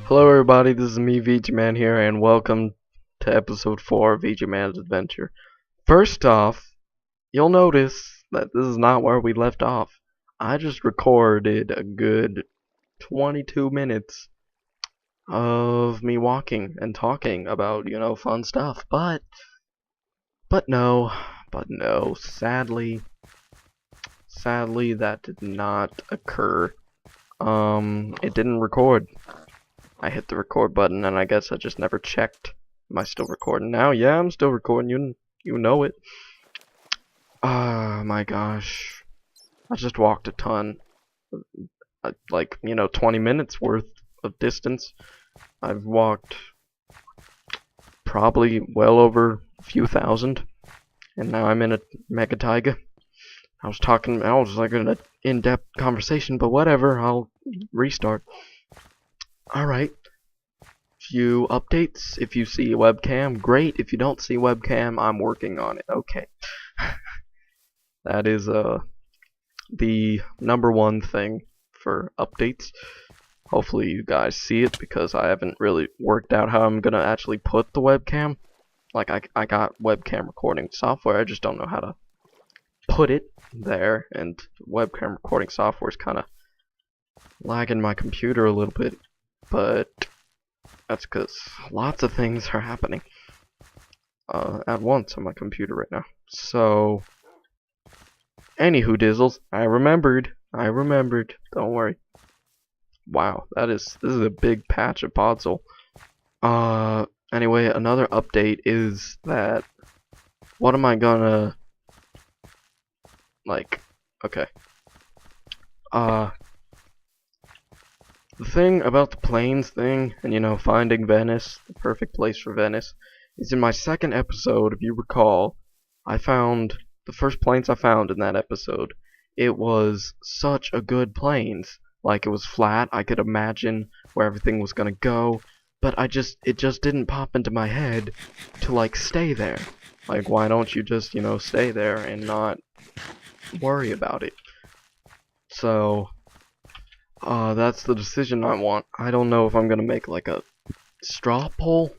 Hello everybody, this is me, ViGeeMan here, and welcome to episode 4 of ViGeeMan's Adventure. First off, you'll notice that this is not where we left off. I just recorded a good 22 minutes of me walking and talking about, fun stuff, but no, sadly that did not occur. It didn't record. I hit the record button and I guess I just never checked. Am I still recording now? Yeah, I'm still recording. You know it. Ah, my gosh. I just walked a ton. Like, 20 minutes worth of distance. I've walked probably well over a few thousand. And now I'm in a mega taiga. I was like in an in-depth conversation, but whatever, I'll restart. Alright. Few updates. If you see webcam, great. If you don't see webcam, I'm working on it. Okay. That is the number one thing for updates. Hopefully you guys see it because I haven't really worked out how I'm gonna actually put the webcam. Like I got webcam recording software, I just don't know how to put it there, and webcam recording software is kinda lagging my computer a little bit, but that's because lots of things are happening at once on my computer right now. So, anywho dizzles, I remembered. Don't worry. Wow, this is a big patch of Podzol. Anyway, another update is that what am I gonna okay. The thing about the planes thing, and finding Venice, the perfect place for Venice, is in my second episode, if you recall, I found the first planes I found in that episode. It was such a good planes. Like, it was flat, I could imagine where everything was gonna go, but it just didn't pop into my head to, stay there. Like, why don't you just, stay there and not worry about it? So, that's the decision I want. I don't know if I'm gonna make a straw poll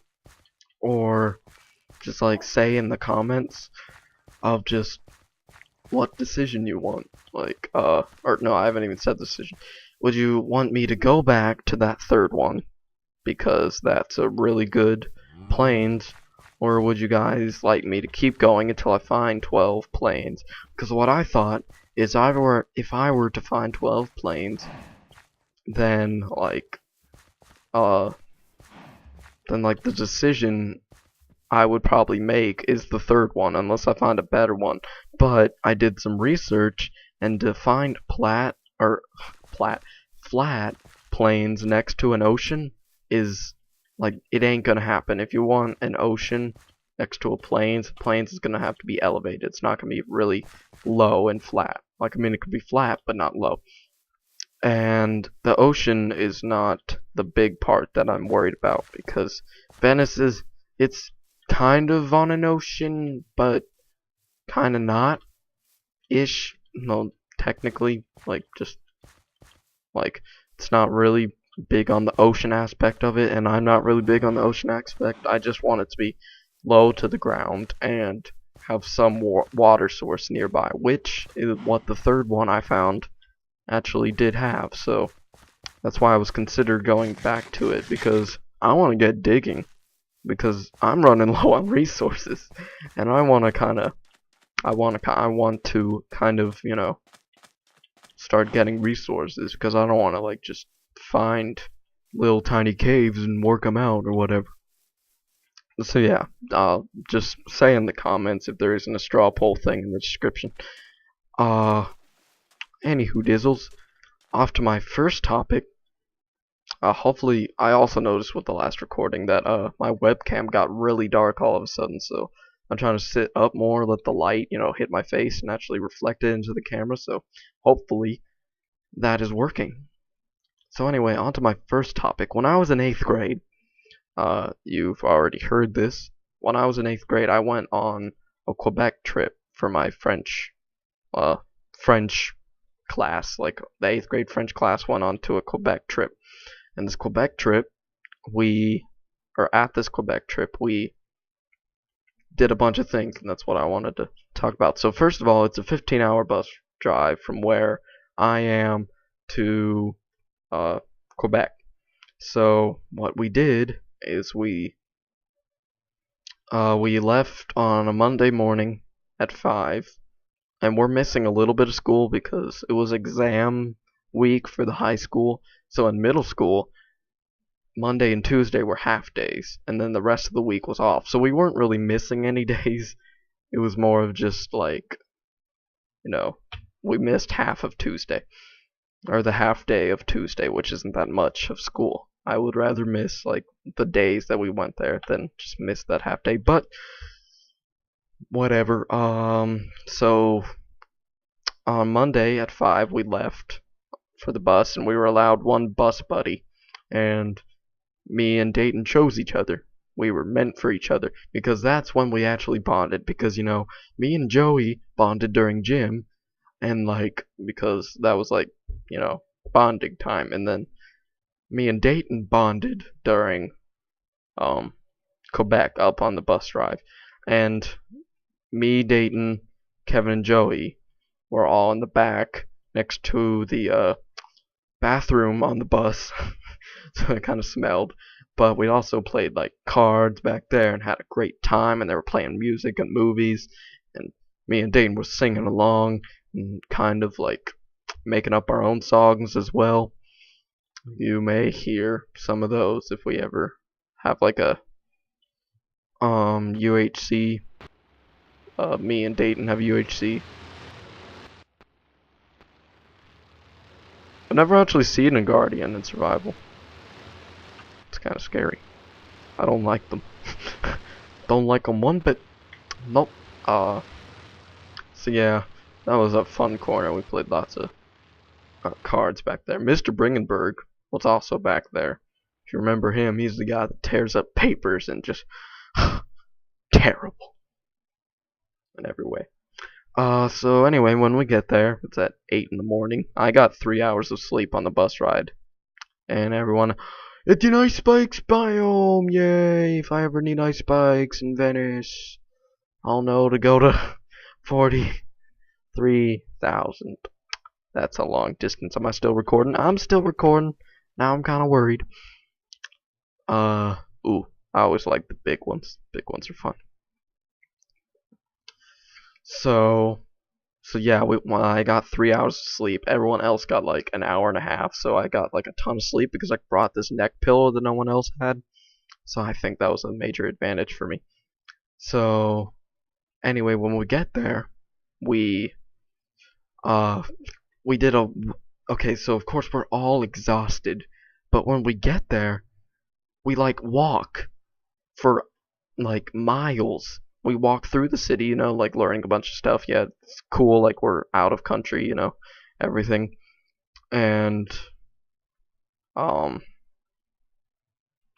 or just say in the comments of just what decision you want. Or no, I haven't even said the decision. Would you want me to go back to that third one because that's a really good planes, or would you guys like me to keep going until I find 12 planes? Because what I thought is if I were to find 12 planes, then the decision I would probably make is the third one unless I find a better one. But I did some research, and to find flat plains next to an ocean is it ain't gonna happen. If you want an ocean next to a plains is gonna have to be elevated. It's not gonna be really low and flat. It could be flat but not low. And the ocean is not the big part that I'm worried about, because Venice it's kind of on an ocean, but kind of not ish. No, technically, it's not really big on the ocean aspect of it, and I'm not really big on the ocean aspect. I just want it to be low to the ground and have some water source nearby, which is what the third one I found actually did have. So that's why I was considered going back to it, because I want to get digging, because I'm running low on resources, and I want to kind of start getting resources, because I don't want to just find little tiny caves and work them out or whatever. So yeah, just say in the comments if there isn't a straw poll thing in the description. Anywho dizzles, off to my first topic. Hopefully, I also noticed with the last recording that my webcam got really dark all of a sudden, so I'm trying to sit up more, let the light, hit my face and actually reflect it into the camera, so hopefully that is working. So anyway, on to my first topic. When I was in 8th grade, you've already heard this, when I was in 8th grade, I went on a Quebec trip for my French class. The 8th grade French class went on to a Quebec trip. And this Quebec trip at this Quebec trip, we did a bunch of things, and that's what I wanted to talk about. So first of all, it's a 15-hour bus drive from where I am to Quebec. So what we did is we left on a Monday morning at 5, and we're missing a little bit of school because it was exam week for the high school. So in middle school, Monday and Tuesday were half days, and then the rest of the week was off. So we weren't really missing any days. It was more of just like, we missed half of Tuesday, or the half day of Tuesday, which isn't that much of school. I would rather miss like the days that we went there than just miss that half day, but whatever. So on Monday at 5 we left for the bus, and we were allowed one bus buddy, and me and Dayton chose each other. We were meant for each other, because that's when we actually bonded, because me and Joey bonded during gym, and because that was bonding time, and then me and Dayton bonded during Quebec up on the bus drive, and me, Dayton, Kevin, and Joey were all in the back next to the bathroom on the bus, so it kind of smelled. But we also played cards back there and had a great time, and they were playing music and movies, and me and Dayton were singing along and kind of making up our own songs as well. You may hear some of those if we ever have a UHC. Me and Dayton have UHC. I've never actually seen a Guardian in survival. It's kind of scary. I don't like them. Don't like them one bit. Nope. So yeah, that was a fun corner. We played lots of cards back there. Mr. Bringenberg was also back there. If you remember him, he's the guy that tears up papers and just terrible in every way. So anyway, when we get there, it's at 8 in the morning. I got 3 hours of sleep on the bus ride, and everyone, it's an ice spikes biome, yay! If I ever need ice spikes in Venice, I'll know to go to 43,000. That's a long distance. Am I still recording? I'm still recording. Now I'm kind of worried. Ooh, I always like the big ones. Big ones are fun. So yeah, I got 3 hours of sleep. Everyone else got an hour and a half, so I got a ton of sleep because I brought this neck pillow that no one else had. So I think that was a major advantage for me. So anyway, when we get there, we did okay, so of course we're all exhausted, but when we get there, we walk for miles. We walk through the city, learning a bunch of stuff. Yeah, it's cool, we're out of country, everything. And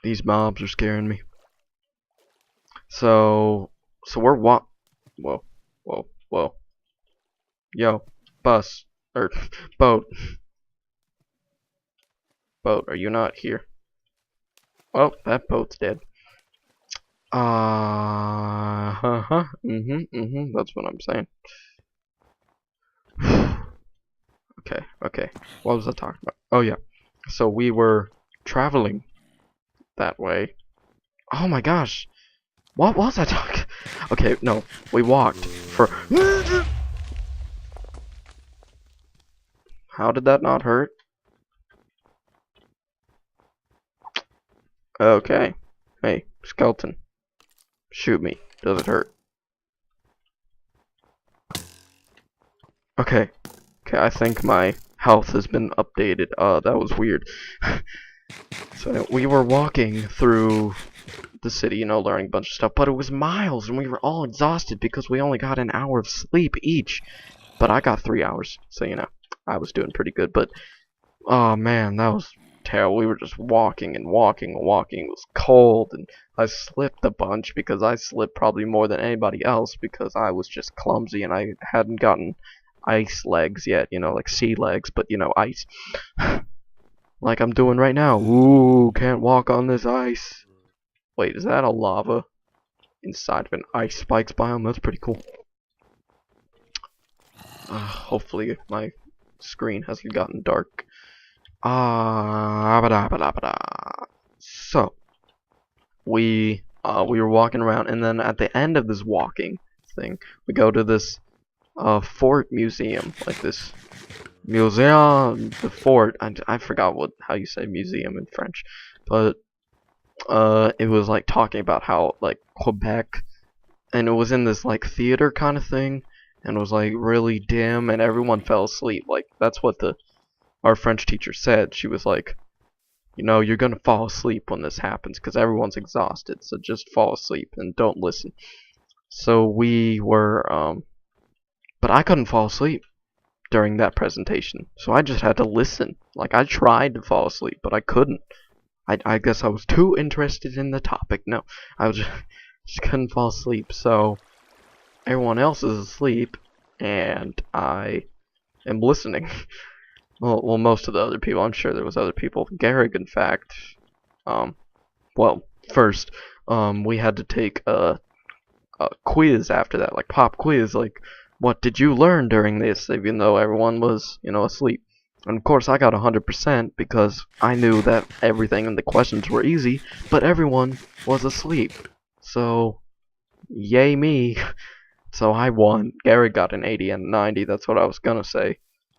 these mobs are scaring me. So we're whoa, yo, bus, or boat, are you not here? Well, that boat's dead. That's what I'm saying. Okay. What was I talking about? Oh yeah. So we were traveling that way. Oh my gosh. What was I talking? Okay, no. We walked for. How did that not hurt? Okay. Hey, skeleton. Shoot me. Does it hurt? Okay, I think my health has been updated. That was weird. So we were walking through the city, learning a bunch of stuff, but it was miles, and we were all exhausted because we only got an hour of sleep each. But I got 3 hours, so I was doing pretty good. But oh man, that was terrible. We were just walking and walking and walking. It was cold, and I slipped a bunch because I slipped probably more than anybody else because I was just clumsy and I hadn't gotten ice legs yet, sea legs, but ice. like I'm doing right now. Ooh, can't walk on this ice. Wait, is that a lava inside of an ice spikes biome? That's pretty cool. Hopefully my screen hasn't gotten dark. So we were walking around, and then at the end of this walking thing, we go to this fort museum, like this museum, the fort. I forgot how you say museum in French, but it was like talking about how like Quebec, and it was in this like theater kind of thing, and it was like really dim, and everyone fell asleep. Like that's what our French teacher said. She was like, you know, you're gonna fall asleep when this happens because everyone's exhausted, so just fall asleep and don't listen. So we were, but I couldn't fall asleep during that presentation, so I just had to listen. Like I tried to fall asleep, but I couldn't. I guess I was too interested in the topic. No, I was just couldn't fall asleep. So everyone else is asleep, and I am listening. Well, most of the other people. I'm sure there was other people. Garrick, in fact. Well, first, we had to take a quiz after that, like pop quiz, like what did you learn during this? Even though everyone was, asleep. And of course, I got 100% because I knew that everything in the questions were easy, but everyone was asleep. So, yay me. So I won. Garrick got an 80 and a 90. That's what I was gonna say.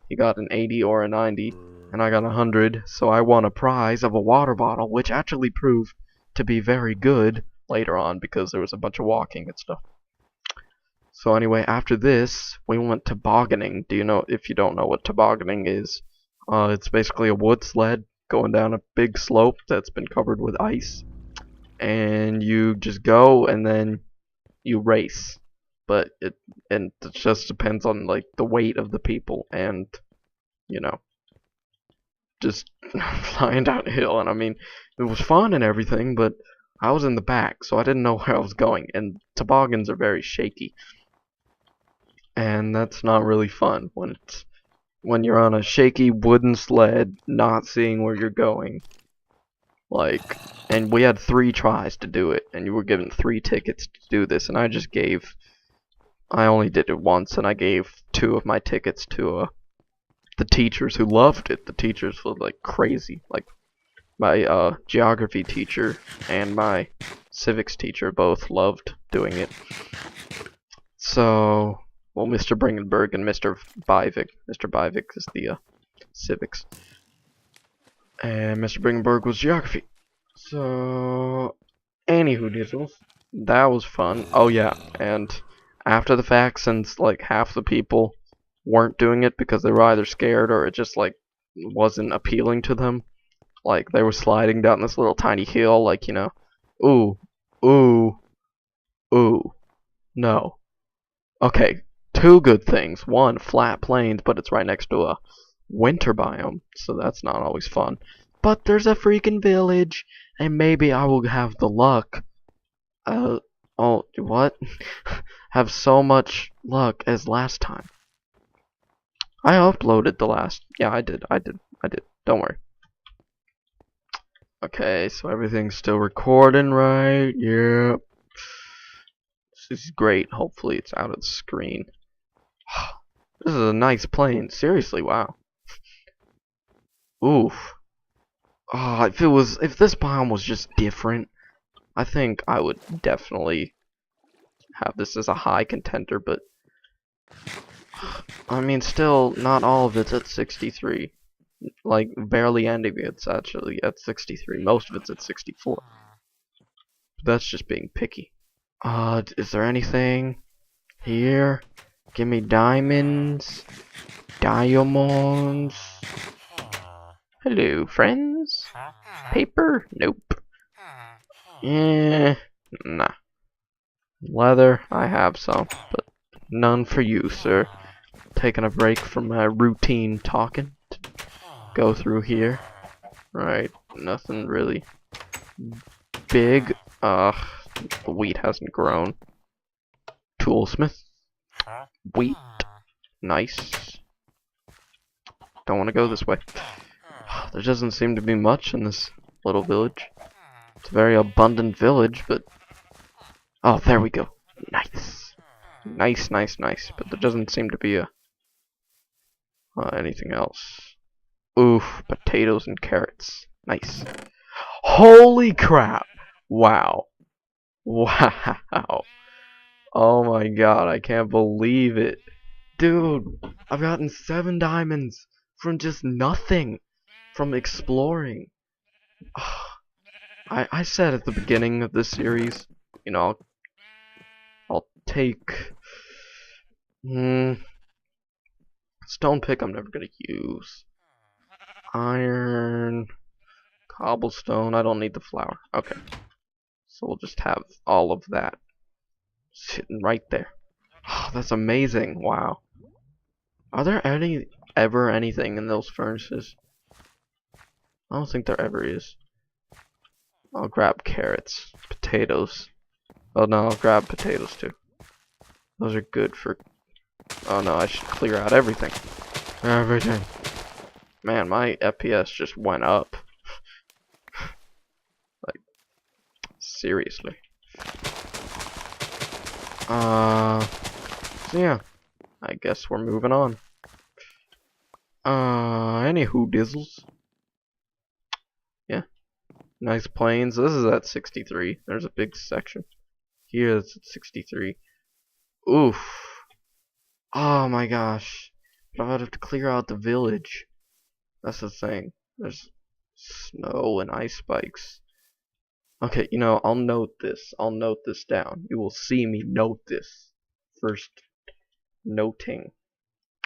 He got an 80 or a 90, and I got 100, so I won a prize of a water bottle, which actually proved to be very good later on because there was a bunch of walking and stuff. So anyway, after this, we went tobogganing. If you don't know what tobogganing is, it's basically a wood sled going down a big slope that's been covered with ice, and you just go and then you race. But it just depends on like the weight of the people and just flying downhill. And I mean, it was fun and everything, but I was in the back, so I didn't know where I was going. And toboggans are very shaky, and that's not really fun when you're on a shaky wooden sled, not seeing where you're going. Like, and we had 3 tries to do it, and you were given 3 tickets to do this, and I only did it once, and I gave 2 of my tickets to the teachers who loved it. The teachers were like crazy. Like my geography teacher and my civics teacher both loved doing it. So, well, Mr. Bringenberg and Mr. Bivik. Mr. Bivik is the civics, and Mr. Bringenberg was geography. So, anywho, dizzles, that was fun. Oh yeah, and after the fact, since like half the people weren't doing it because they were either scared or it just like wasn't appealing to them, like they were sliding down this little tiny hill, like ooh, ooh, ooh, no. Okay, 2 good things. 1, flat plains, but it's right next to a winter biome, so that's not always fun. But there's a freaking village, and maybe I will have the luck. Oh, what? Have so much luck as last time. I uploaded the last. Yeah, I did. Don't worry. Okay, so everything's still recording, right? Yep. This is great. Hopefully it's out of the screen. This is a nice plane. Seriously, wow. Oof. Oh, if this biome was just different, I think I would definitely have this as a high contender, but I mean, still, not all of it's at 63. Like, barely any of it's actually at 63. Most of it's at 64. That's just being picky. Is there anything here? Give me diamonds. Diamonds. Hello, friends. Paper? Nope. Nah. Leather? I have some, but none for you, sir. Taking a break from my routine talking to go through here. Right, nothing really big. The wheat hasn't grown. Toolsmith. Wheat. Nice. Don't want to go this way. There doesn't seem to be much in this little village. It's a very abundant village, but... Oh, there we go. Nice. Nice, nice, nice. But there doesn't seem to be anything else. Oof, potatoes and carrots. Nice. Holy crap! Wow. Wow. Oh my god, I can't believe it. Dude, I've gotten 7 diamonds from just nothing. From exploring. I said at the beginning of this series, you know, I'll take... stone pick I'm never gonna use. Iron... Cobblestone, I don't need the flour. Okay. So we'll just have all of that sitting right there. Oh, that's amazing. Wow. Are there ever anything in those furnaces? I don't think there ever is. I'll grab carrots, potatoes. Oh no, I'll grab potatoes too. Those are good for... Oh no, I should clear out everything. Everything. Man, my FPS just went up. Like, seriously. So yeah. I guess we're moving on. Anywho dizzles. Yeah. Nice plains. This is at 63. There's a big section. Here it's at 63. Oof. Oh my gosh. But I'd have to clear out the village. That's the thing. There's snow and ice spikes. Okay, you know, I'll note this. I'll note this down. You will see me note this. First noting.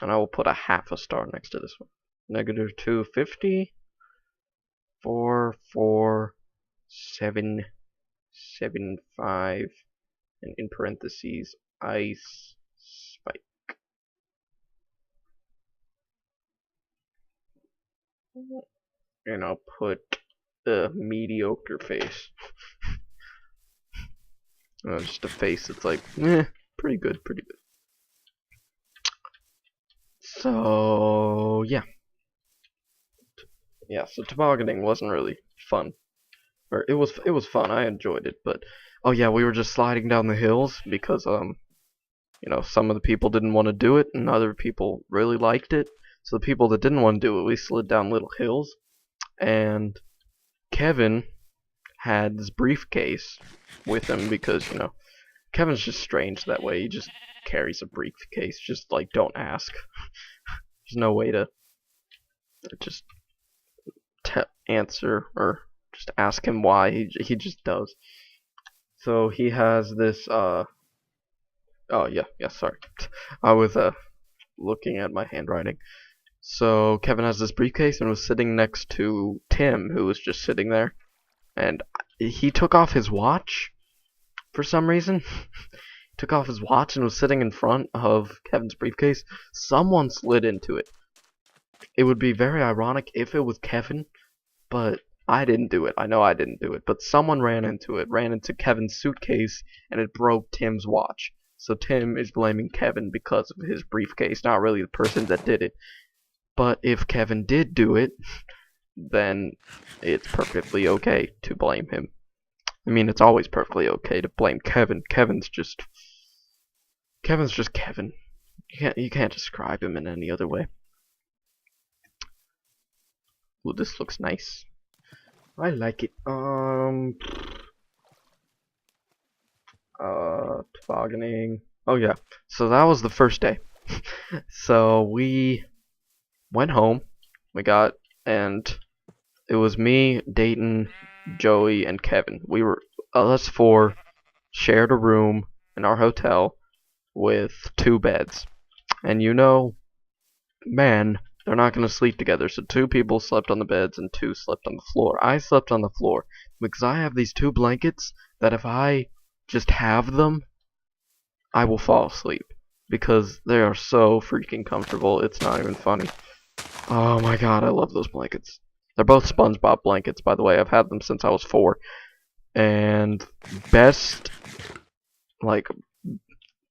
And I will put a half a star next to this one. Negative 250. 44775. And in parentheses, ice spike. And I'll put a mediocre face. Just a face that's like, pretty good, pretty good. So, yeah. Yeah, so tobogganing wasn't really fun. Or it was fun, I enjoyed it, but oh yeah, we were just sliding down the hills because you know, some of the people didn't want to do it and other people really liked it. So the people that didn't want to do it, we slid down little hills. And Kevin had this briefcase with him because, you know, Kevin's just strange that way. He just carries a briefcase. Just, like, don't ask. There's no way to just answer or just ask him why. He just does. So he has this, oh, yeah, sorry. I was, looking at my handwriting. So Kevin has this briefcase and was sitting next to Tim, who was just sitting there. And he took off his watch for some reason. Took off his watch and was sitting in front of Kevin's briefcase. Someone slid into it. It would be very ironic if it was Kevin, but I didn't do it. I know I didn't do it, but someone ran into Kevin's suitcase, and it broke Tim's watch. So Tim is blaming Kevin because of his briefcase, not really the person that did it. But if Kevin did do it, then it's perfectly okay to blame him. I mean, it's always perfectly okay to blame Kevin. Kevin's just Kevin. You can't describe him in any other way. Ooh, this looks nice. I like it. Tobogganing. Oh yeah. So that was the first day. So we went home. And it was me, Dayton, Joey, and Kevin. We were us four shared a room in our hotel with 2 beds. And you know, man, they're not going to sleep together. So 2 people slept on the beds and 2 slept on the floor. I slept on the floor because I have these 2 blankets that if I just have them, I will fall asleep because they are so freaking comfortable. It's not even funny. Oh my god, I love those blankets. They're both SpongeBob blankets, by the way. I've had them since I was 4. And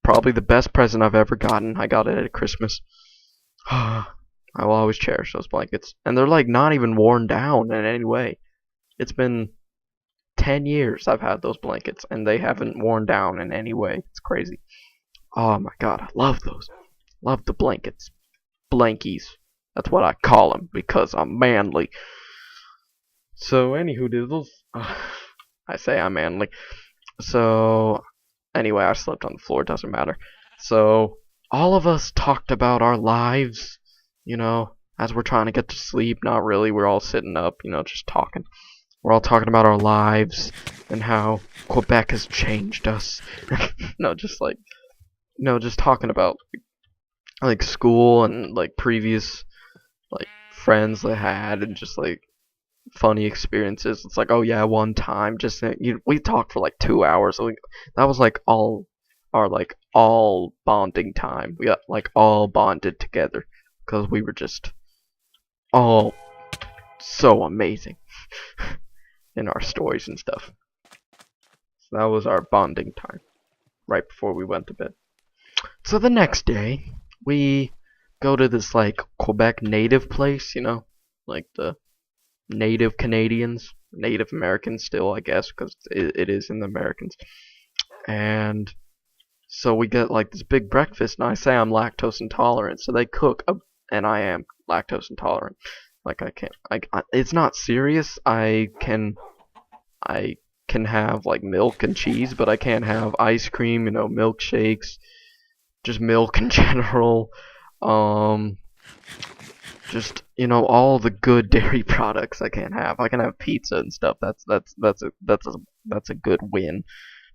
probably the best present I've ever gotten. I got it at Christmas. I will always cherish those blankets. And they're like not even worn down in any way. It's been 10 years I've had those blankets, and they haven't worn down in any way. It's crazy. Oh my god, I love those. Love the blankets. Blankies. That's what I call them, because I'm manly. So, anywho diddles. I say I'm manly. So, anyway, I slept on the floor, doesn't matter. So, all of us talked about our lives, as we're trying to get to sleep. Not really, we're all sitting up, just talking. We're all talking about our lives and how Quebec has changed us. No, just talking about like school and like previous like friends I had and just like funny experiences. It's like, oh yeah, one time we talked for like 2 hours. Like that was like all bonding time. We got like all bonded together because we were just all so amazing in our stories and stuff. So that was our bonding time right before we went to bed. So the next day, we go to this like Quebec native place, like the native Canadians, Native Americans still, I guess, because it is in the Americans. And so we get like this big breakfast, and I say I'm lactose intolerant, so they cook, and I am lactose intolerant. Like I can't, it's not serious. I can have like milk and cheese, but I can't have ice cream, milkshakes, just milk in general. Just all the good dairy products I can't have. I can have pizza and stuff. That's a good win,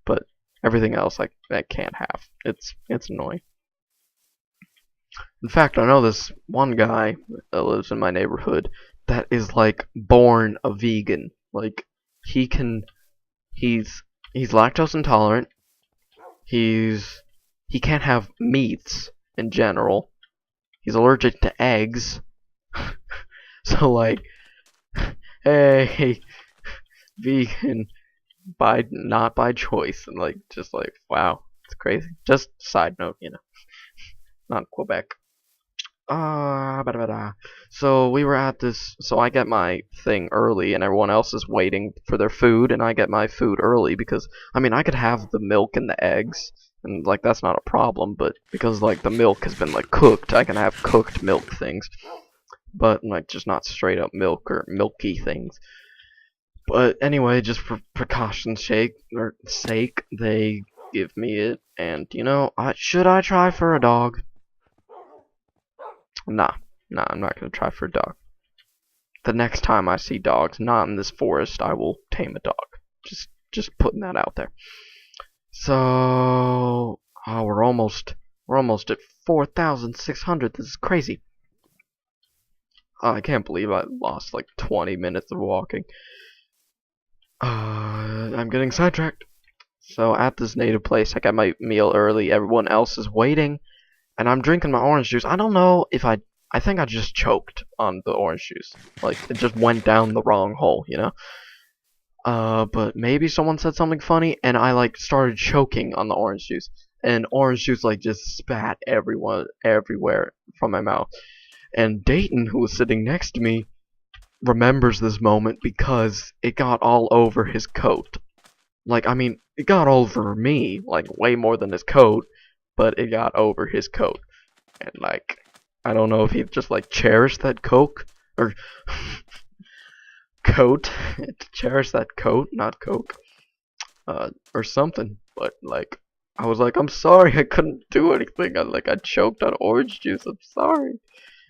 but everything else I can't have. It's annoying. In fact, I know this one guy that lives in my neighborhood that is like born a vegan. Like he's lactose intolerant. He can't have meats in general. He's allergic to eggs. So like, hey, vegan not by choice, and like just like wow, it's crazy. Just side note, not Quebec. So we were at this. So I get my thing early, and everyone else is waiting for their food, and I get my food early because I could have the milk and the eggs, and like that's not a problem. But because like the milk has been like cooked, I can have cooked milk things, but like just not straight up milk or milky things. But anyway, just for precaution's sake, they give me it, and should I try for a dog? Nah, I'm not gonna try for a dog. The next time I see dogs, not in this forest, I will tame a dog. Just putting that out there. So, we're almost at 4,600. This is crazy. I can't believe I lost like 20 minutes of walking. I'm getting sidetracked. So at this native place, I got my meal early. Everyone else is waiting, and I'm drinking my orange juice. I don't know if I think I just choked on the orange juice. Like it just went down the wrong hole, But maybe someone said something funny, and I like started choking on the orange juice, and orange juice like just spat everywhere from my mouth. And Dayton, who was sitting next to me, remembers this moment because it got all over his coat. Like, it got over me, like, way more than his coat, but it got over his coat. And, like, I don't know if he just, like, cherished that coat, or coat, cherished that coat, not coke, or something, but, like, I was like, I'm sorry, I couldn't do anything, I choked on orange juice, I'm sorry.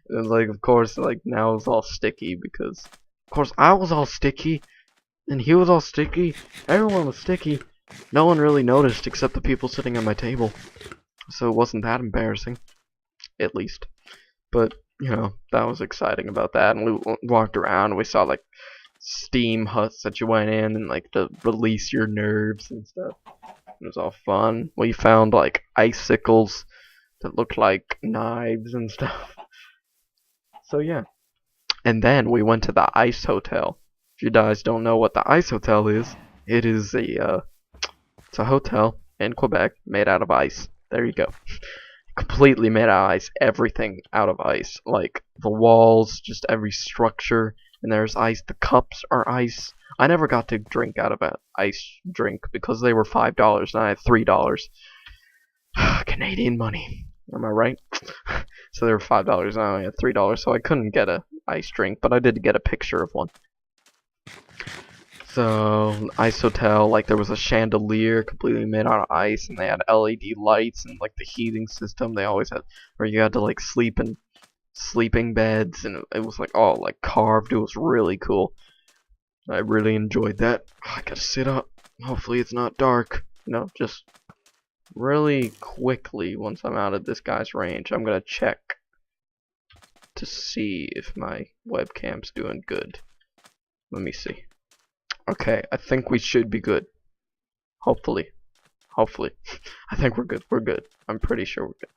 And, like, of course, like, now it's all sticky, because, of course, I was all sticky, and he was all sticky, everyone was sticky. No one really noticed except the people sitting at my table, so it wasn't that embarrassing, at least. But, that was exciting about that, and we walked around, and we saw, like, steam huts that you went in, and, like, to release your nerves and stuff. It was all fun. We found, like, icicles that looked like knives and stuff. So, yeah. And then we went to the Ice Hotel. If you guys don't know what the Ice Hotel is, it is it's a hotel in Quebec made out of ice. There you go. completely made out of ice. Everything out of ice, like the walls, just every structure. And there's ice. The cups are ice. I never got to drink out of an ice drink because they were $5 and I had $3. Canadian money. Am I right? So they were $5 and I only had $3, so I couldn't get a ice drink, but I did get a picture of one. So, ice hotel, like there was a chandelier completely made out of ice, and they had LED lights and like the heating system. They always had, where you had to like sleep in sleeping beds, and it was like all like carved. It was really cool. I really enjoyed that. I gotta sit up. Hopefully it's not dark. Just really quickly, once I'm out of this guy's range, I'm gonna check to see if my webcam's doing good. Let me see. Okay, I think we should be good. Hopefully. Hopefully. I think we're good. We're good. I'm pretty sure we're good.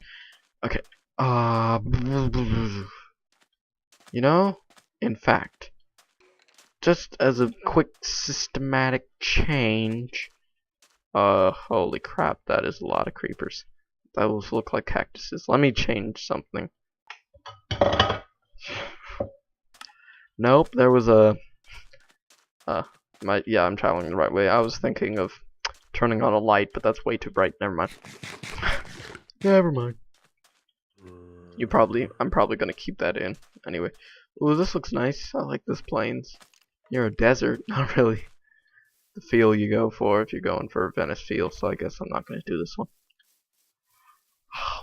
Okay. In fact, just as a quick systematic change, holy crap, that is a lot of creepers. Those look like cactuses. Let me change something. Nope, there was a, yeah, I'm traveling the right way. I was thinking of turning on a light, but that's way too bright. Never mind. Never mind. I'm probably gonna keep that in. Anyway. Ooh, this looks nice. I like this plains. Near a desert. Not really the feel you go for if you're going for a Venice feel, so I guess I'm not gonna do this one.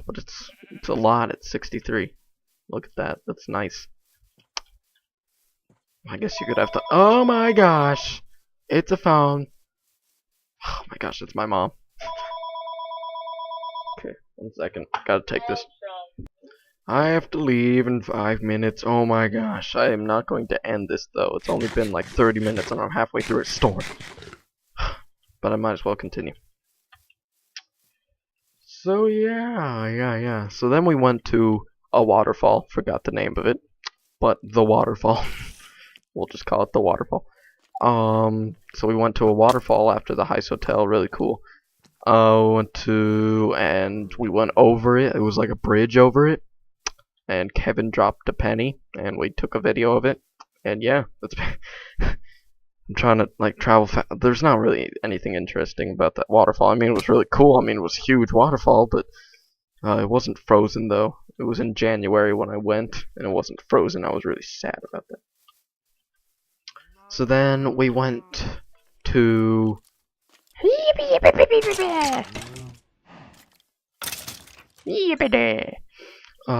But it's a lot at 63. Look at that. That's nice. I guess you could have to. Oh my gosh! It's a phone. Oh my gosh, it's my mom. Okay, 1 second. Gotta take this. I have to leave in 5 minutes. Oh my gosh, I am not going to end this though. It's only been like 30 minutes and I'm halfway through a storm. But I might as well continue. So yeah. So then we went to a waterfall. Forgot the name of it. But the waterfall. We'll just call it the waterfall. So we went to a waterfall after the Heist Hotel. Really cool. And we went over it. It was like a bridge over it. And Kevin dropped a penny, and we took a video of it. And yeah, that's. I'm trying to like travel fast. There's not really anything interesting about that waterfall. I mean, it was really cool. I mean, it was a huge waterfall, but it wasn't frozen though. It was in January when I went, and it wasn't frozen. I was really sad about that. So then we went to.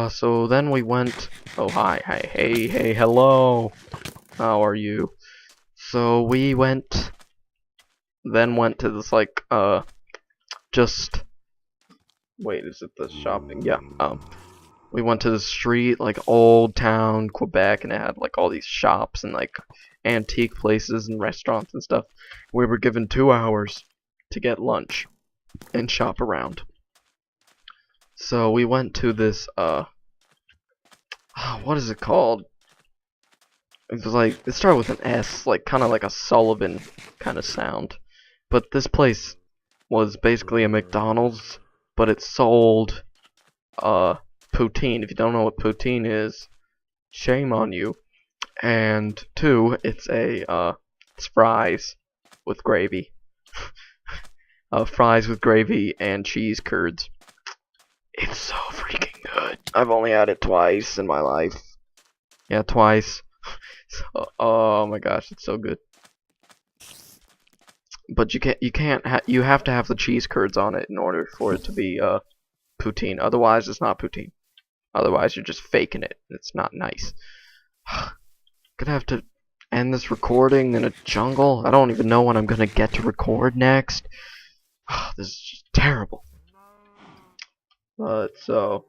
So then we went. Oh hi, hey, hello. How are you? So we went to this like just wait, is it the shopping? Yeah. We went to the street, like Old Town Quebec, and it had like all these shops and like antique places and restaurants and stuff. We were given 2 hours to get lunch and shop around. So we went to this what is it called? It was like, it started with an S, like kind of like a Sullivan kind of sound. But this place was basically a McDonald's, but it sold poutine. If you don't know what poutine is, shame on you. And 2, it's fries with gravy. Fries with gravy and cheese curds. It's so freaking good. I've only had it twice in my life. Yeah, twice. Oh my gosh, it's so good. But you have to have the cheese curds on it in order for it to be poutine. Otherwise, it's not poutine. Otherwise, you're just faking it. It's not nice. Gonna have to end this recording in a jungle. I don't even know when I'm gonna get to record next. This is just terrible. So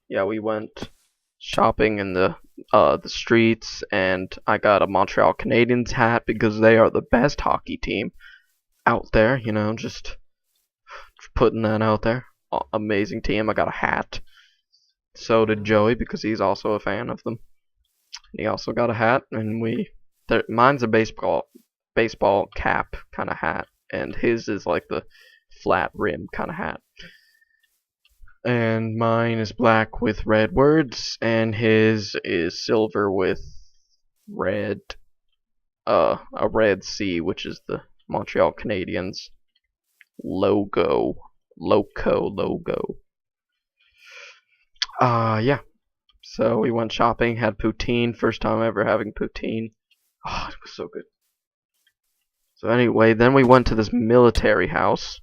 yeah, we went shopping in the streets, and I got a Montreal Canadiens hat because they are the best hockey team out there. Just putting that out there. Amazing team. I got a hat. So did Joey because he's also a fan of them. He also got a hat, and mine's a baseball cap kind of hat, and his is like the flat rim kind of hat. And mine is black with red words, and his is silver with red, a red C, which is the Montreal Canadiens logo. Logo. Yeah. So we went shopping, had poutine, first time ever having poutine. Oh, it was so good. So anyway, then we went to this military house.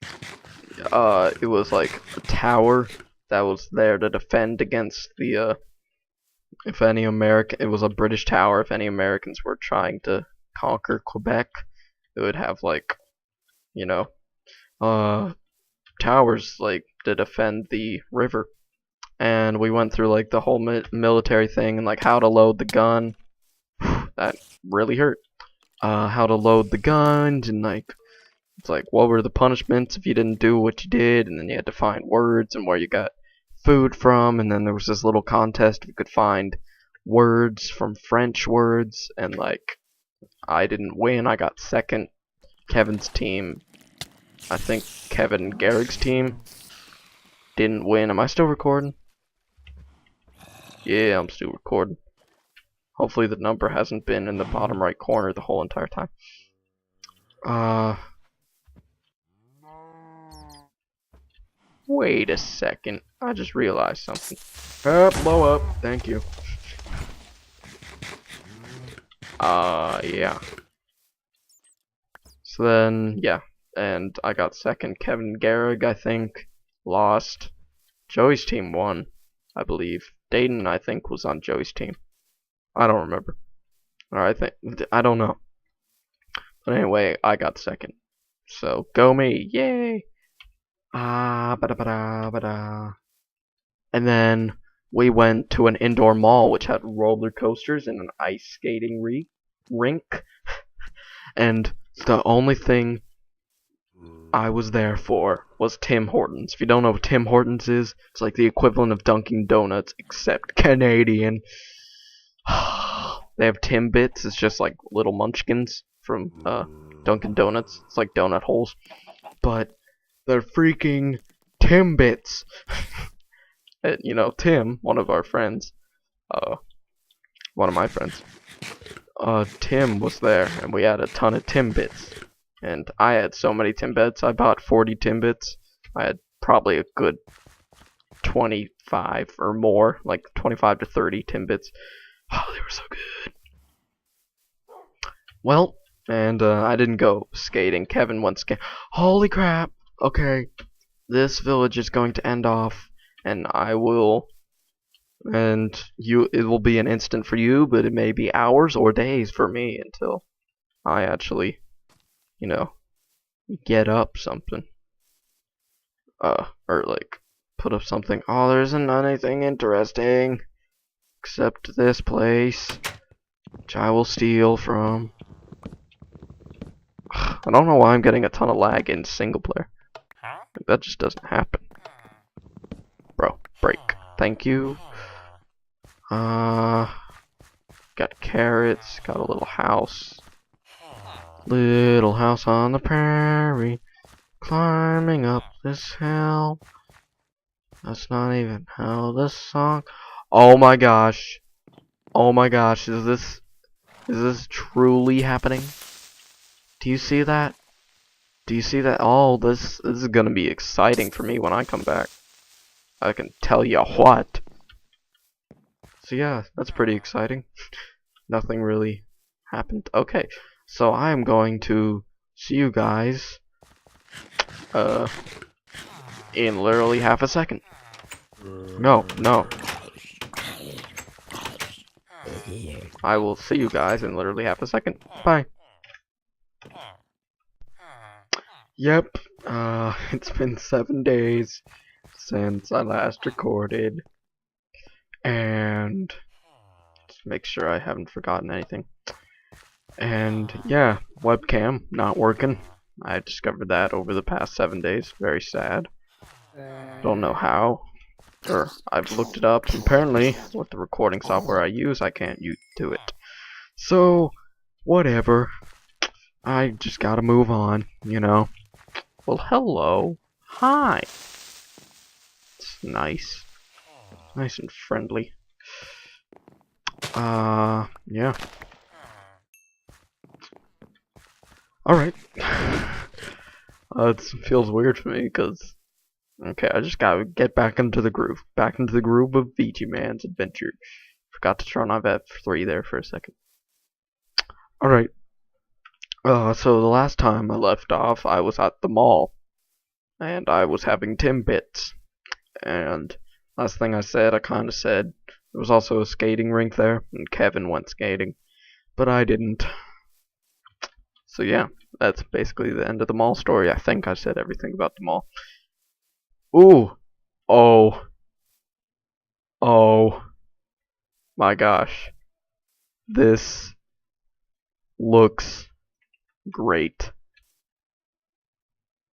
It was like a tower that was there to defend against the, if any American, it was a British tower, if any Americans were trying to conquer Quebec, it would have like, you know, towers like to defend the river. And we went through like the whole military thing and like how to load the gun. That really hurt. How to load the guns and like it's like what were the punishments if you didn't do what you did, and then you had to find words and where you got food from, and then there was this little contest if you could find words from French words, and like I didn't win, I got second. Kevin's team, I think Kevin and Garrick's team didn't win. Am I still recording? Yeah, I'm still recording. Hopefully the number hasn't been in the bottom right corner the whole entire time. Wait a second. I just realized something. Blow up. Thank you. Yeah. So then, yeah. And I got second. Kevin Garrig, I think, lost. Joey's team won, I believe. Dayton, I think, was on Joey's team. I don't remember. Or I don't know. But anyway, I got second. So, go me. Yay! Ba-da-ba-da. And then we went to an indoor mall which had roller coasters and an ice skating rink. And the only thing I was there for was Tim Hortons. If you don't know what Tim Hortons is, it's like the equivalent of Dunkin' Donuts, except Canadian. They have Timbits. It's just like little munchkins from Dunkin' Donuts. It's like donut holes. But they're freaking Timbits. You know, Tim, one of our friends, one of my friends, Tim was there, and we had a ton of Timbits. And I had so many Timbits, I bought 40 Timbits. I had probably a good 25 or more, like 25 to 30 Timbits. Oh, they were so good. Well, and I didn't go skating. Kevin went skating. Holy crap! Okay, this village is going to end off, and it will be an instant for you, but it may be hours or days for me until I actually, you know, get up something. Or like, put up something. Oh, there isn't anything interesting except this place, which I will steal from. I don't know why I'm getting a ton of lag in single player. Like, that just doesn't happen. Bro, break. Thank you. Got carrots, got a little house. Little house on the prairie, climbing up this hill. That's not even how the song. Oh my gosh. Oh my gosh, is this truly happening? Do you see that? Do you see that? Oh, this is gonna be exciting for me when I come back. I can tell you what. So yeah, that's pretty exciting. Nothing really happened. Okay, so I am going to see you guys in literally half a second. No. I will see you guys in literally half a second. Bye. Yep, it's been 7 days since I last recorded, and just make sure I haven't forgotten anything. And yeah, webcam not working. I discovered that over the past 7 days. Very sad. Don't know how. Or I've looked it up. Apparently, with the recording software I use, I can't do it. So, whatever. I just gotta move on, you know. Well, hello. Hi. nice. Nice and friendly. Yeah. Alright. It feels weird for me, because... Okay, I just gotta get back into the groove. Back into the groove of ViGeeMan's adventure. Forgot to turn off F3 there for a second. Alright. So the last time I left off, I was at the mall. And I was having Timbits. And last thing I said, I kinda said, there was also a skating rink there, and Kevin went skating. But I didn't. So yeah, that's basically the end of the mall story. I think I said everything about the mall. Ooh. Oh. Oh. My gosh. This looks great.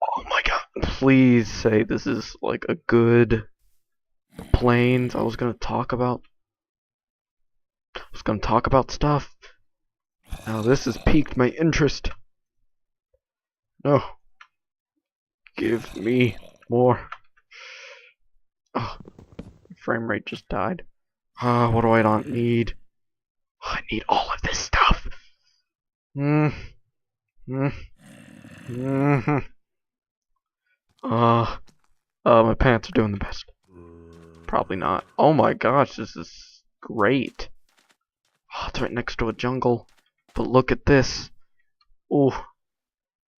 Oh my god. Please say this is like a good planes. I was gonna talk about stuff. Now this has piqued my interest. No. Give me more. Oh, frame rate just died. What do I not need? I need all of this stuff. My pants are doing the best. Probably not. Oh my gosh, this is great. Oh, it's right next to a jungle. But look at this. Oh,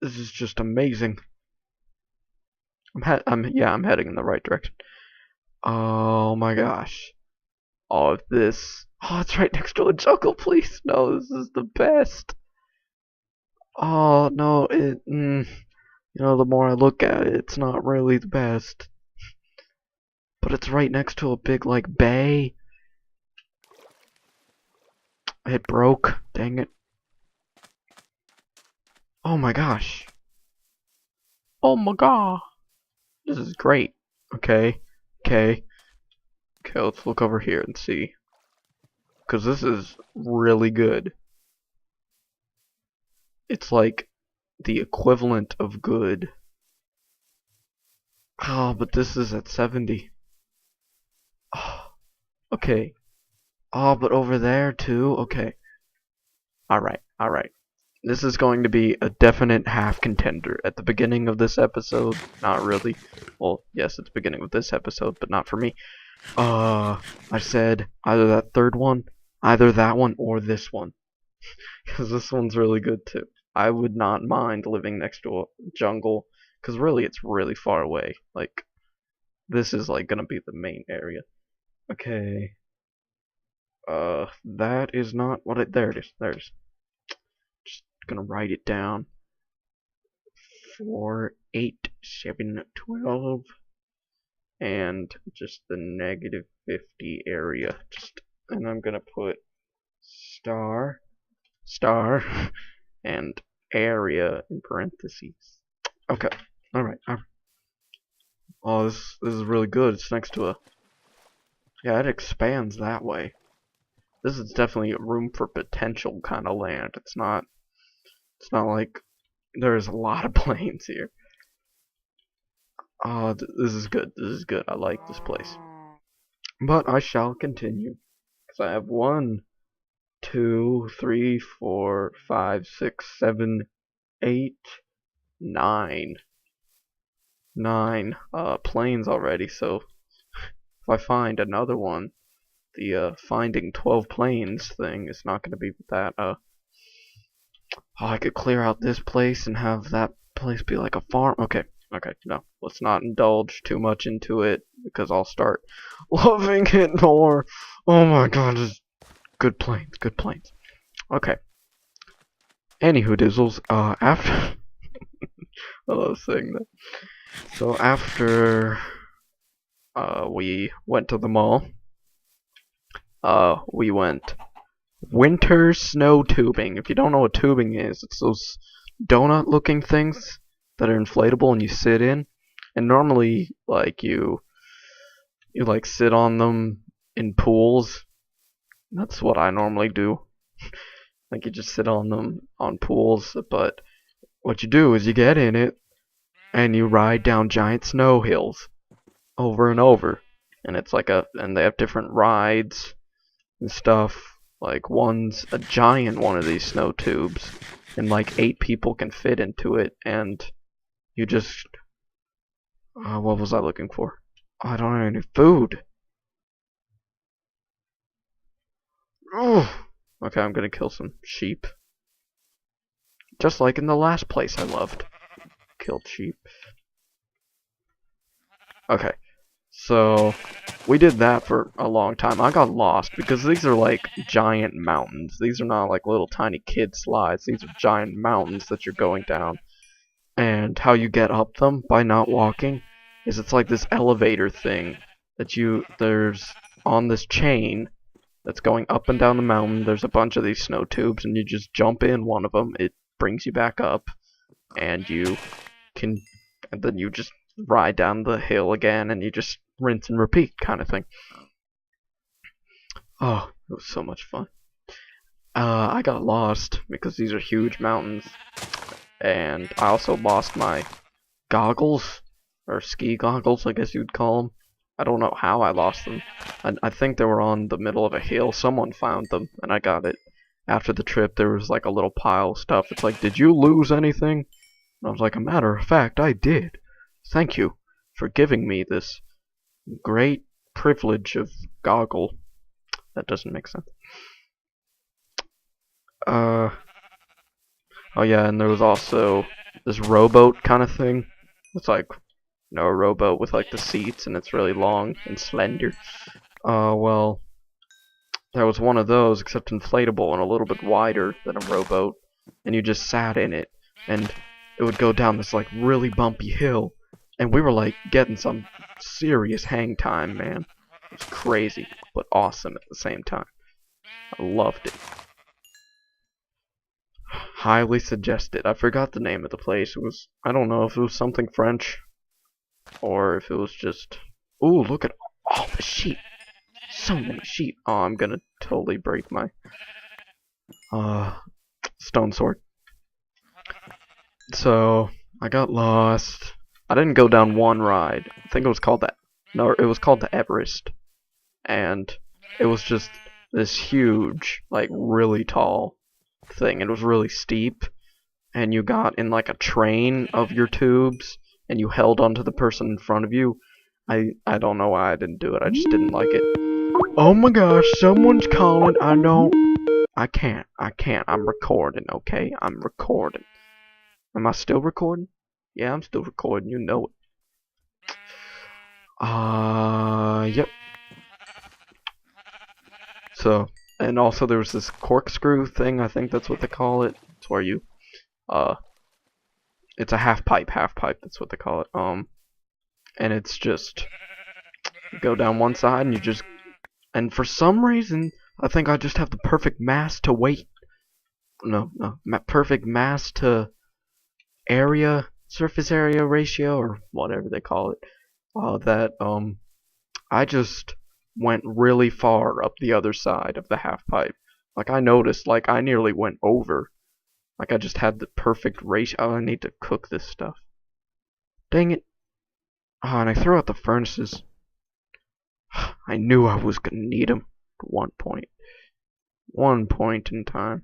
this is just amazing. I'm heading in the right direction. Oh my gosh. All of this. Oh, it's right next to a jungle, please. No, this is the best. Oh, no, you know, the more I look at it, it's not really the best. But it's right next to a big, like, bay. It broke. Dang it. Oh my gosh. Oh my god. This is great. Okay. Okay, let's look over here and see. Because this is really good. It's like the equivalent of good. Oh, but this is at 70. Oh, okay. Oh, but over there too? Okay. Alright. This is going to be a definite half contender. At the beginning of this episode, not really. Well, yes, it's the beginning of this episode, but not for me. I said either that third one, either that one or this one. Because this one's really good too. I would not mind living next to a jungle, because really it's really far away. Like, this is like gonna be the main area. Okay. That is not what it, there it is. Just gonna write it down. 4, 8, 7, 12. And just the -50 area. And I'm gonna put star, and area in parentheses. Okay, alright. Oh, this is really good. It's next to a... Yeah, it expands that way. This is definitely a room for potential kind of land. It's not like there's a lot of plains here. Oh, this is good. I like this place. But I shall continue. Because I have 1, 2, 3, 4, 5, 6, 7, 8, 9. 9 planes already, so if I find another one, the finding 12 planes thing is not going to be that, oh, I could clear out this place and have that place be like a farm. Okay, no, let's not indulge too much into it, because I'll start loving it more. Oh my god, just good planes. Okay. Anywho dizzles, after I love saying that. So after we went to the mall, we went winter snow tubing. If you don't know what tubing is, it's those donut looking things that are inflatable and you sit in. And normally, like, you like sit on them in pools. That's what I normally do. Like, you just sit on them on pools, but what you do is you get in it and you ride down giant snow hills. over and over. And it's like and they have different rides and stuff. Like one's a giant one of these snow tubes, and like 8 people can fit into it, and you just what was I looking for? Oh, I don't have any food. Oh, okay, I'm gonna kill some sheep. Just like in the last place I loved. Killed sheep. Okay, so we did that for a long time. I got lost because these are like giant mountains. These are not like little tiny kid slides. These are giant mountains that you're going down. And how you get up them by not walking is it's like this elevator thing that there's on this chain that's going up and down the mountain. There's a bunch of these snow tubes, and you just jump in one of them. It brings you back up, and then you just ride down the hill again, and you just rinse and repeat kind of thing. Oh, it was so much fun. I got lost because these are huge mountains, and I also lost my goggles, or ski goggles, I guess you'd call them. I don't know how I lost them. I think they were on the middle of a hill. Someone found them, and I got it. After the trip, there was like a little pile of stuff. It's like, did you lose anything? And I was like, a matter of fact, I did. Thank you for giving me this great privilege of goggle. That doesn't make sense. Oh yeah, and there was also this rowboat kind of thing. It's like, a rowboat with like the seats, and it's really long and slender. Well, there was one of those, except inflatable and a little bit wider than a rowboat, and you just sat in it, and it would go down this like really bumpy hill, and we were like getting some serious hang time, man. It was crazy, but awesome at the same time. I loved it. Highly suggested. I forgot the name of the place. It was, I don't know if it was something French, or if it was just, ooh, look at all the sheep. So many sheep. Oh, I'm gonna totally break my stone sword. So I got lost. I didn't go down one ride. I think it was called it was called the Everest. And it was just this huge, like really tall thing. It was really steep, and you got in like a train of your tubes, and you held onto the person in front of you. I don't know why I didn't do it. I just didn't like it. Oh my gosh, someone's calling. I can't. I'm recording, okay? I'm recording. Am I still recording? Yeah, I'm still recording. You know it. Yep. So, and also there was this corkscrew thing. I think that's what they call it. It's where you, it's a half pipe. That's what they call it. And it's just, you go down one side and you just, and for some reason, I think I just have the perfect mass to weight. Perfect mass to surface area ratio, or whatever they call it. I just went really far up the other side of the half pipe. Like I noticed, like I nearly went over. Like I just had the perfect ratio. Oh, I need to cook this stuff. Dang it. Oh, and I threw out the furnaces. I knew I was gonna need them at one point. One point in time.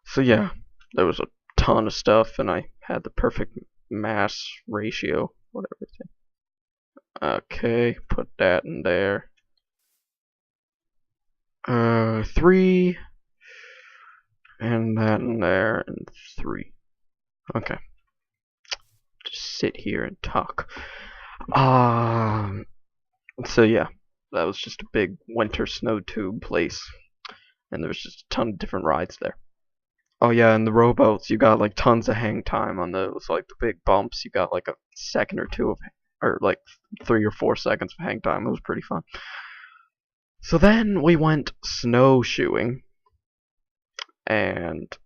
So yeah, there was a ton of stuff, and I had the perfect mass ratio, whatever it's in. Okay, put that in there. 3, and that in there, and 3. Okay. Just sit here and talk. So yeah, that was just a big winter snow tube place, and there was just a ton of different rides there. Oh yeah, and the rowboats, you got like tons of hang time on those, like the big bumps. You got like a second or two of, or like 3 or 4 seconds of hang time. It was pretty fun. So then we went snowshoeing, and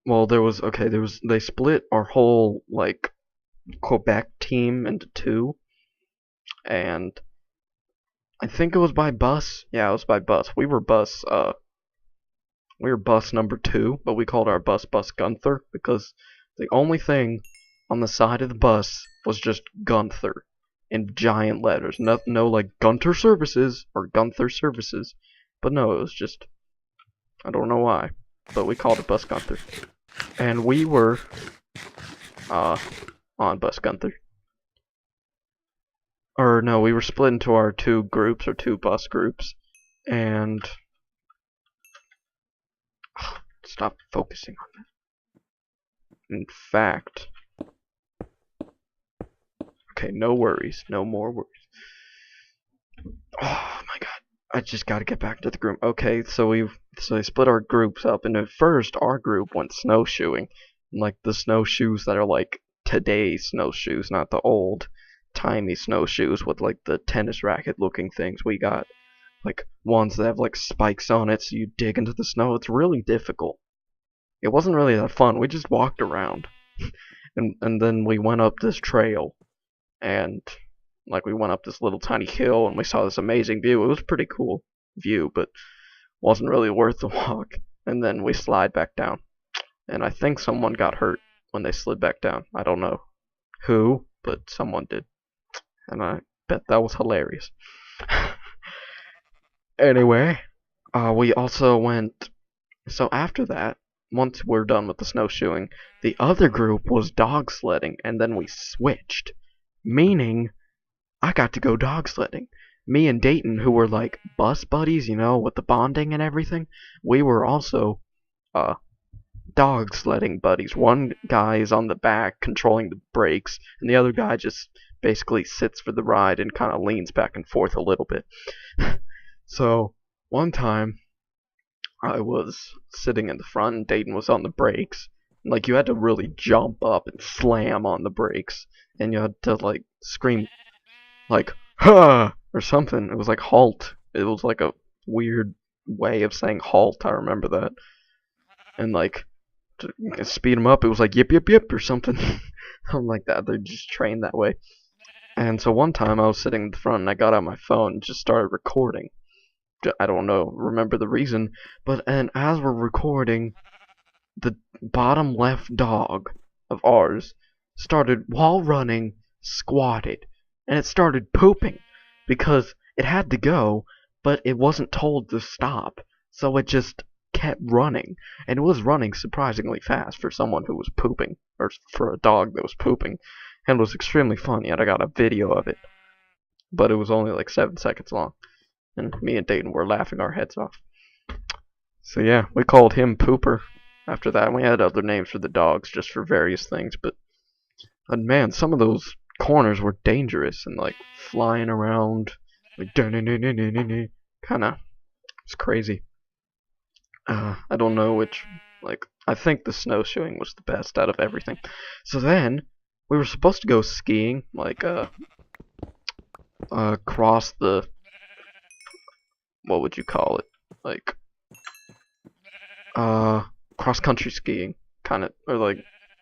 well, they split our whole like Quebec team into 2, and I think it was by bus. Yeah, it was by bus. We were bus number 2, but we called our bus Gunther because the only thing on the side of the bus was just Gunther in giant letters. No like Gunter Services or Gunther Services. But no, it was just, I don't know why, but we called it Bus Gunther. And we were on Bus Gunther. Or no, we were split into our two groups, or two bus groups, and stop focusing on that. In fact, okay, no worries, no more worries. Oh my god, I just gotta get back to the group. Okay, so they split our groups up, and at first our group went snowshoeing, like the snowshoes that are like today's snowshoes, not the old timey snowshoes with like the tennis racket looking things. We got like ones that have like spikes on it, so you dig into the snow. It's really difficult. It wasn't really that fun. We just walked around, and then we went up this trail, and like we went up this little tiny hill, and we saw this amazing view. It was a pretty cool view, but wasn't really worth the walk. And then we slide back down, and I think someone got hurt when they slid back down. I don't know who, but someone did, and I bet that was hilarious. Anyway, we also went. So after that, once we're done with the snowshoeing, the other group was dog sledding, and then we switched. Meaning, I got to go dog sledding. Me and Dayton, who were like bus buddies, you know, with the bonding and everything, we were also dog sledding buddies. One guy is on the back controlling the brakes, and the other guy just basically sits for the ride and kind of leans back and forth a little bit. So, one time, I was sitting in the front and Dayton was on the brakes. Like, you had to really jump up and slam on the brakes, and you had to, like, scream, like, "Ha!" or something. It was like halt. It was like a weird way of saying halt, I remember that. And, like, to speed them up, it was like, yip, yip, yip, or something. Something like that. They're just trained that way. And so one time I was sitting in the front and I got out my phone and just started recording. I don't know, remember the reason, but and as we're recording, the bottom left dog of ours started, while running, squatted, and it started pooping because it had to go, but it wasn't told to stop, so it just kept running, and it was running surprisingly fast for someone who was pooping, or for a dog that was pooping, and it was extremely funny, and I got a video of it, but it was only like 7 seconds long. And me and Dayton were laughing our heads off. So yeah, we called him Pooper after that. And we had other names for the dogs just for various things. But man, some of those corners were dangerous and like flying around. Like, kinda, it's crazy. I don't know which, like, I think the snowshoeing was the best out of everything. So then, we were supposed to go skiing, like, across the, what would you call it? Like, cross-country skiing, kind of, or like,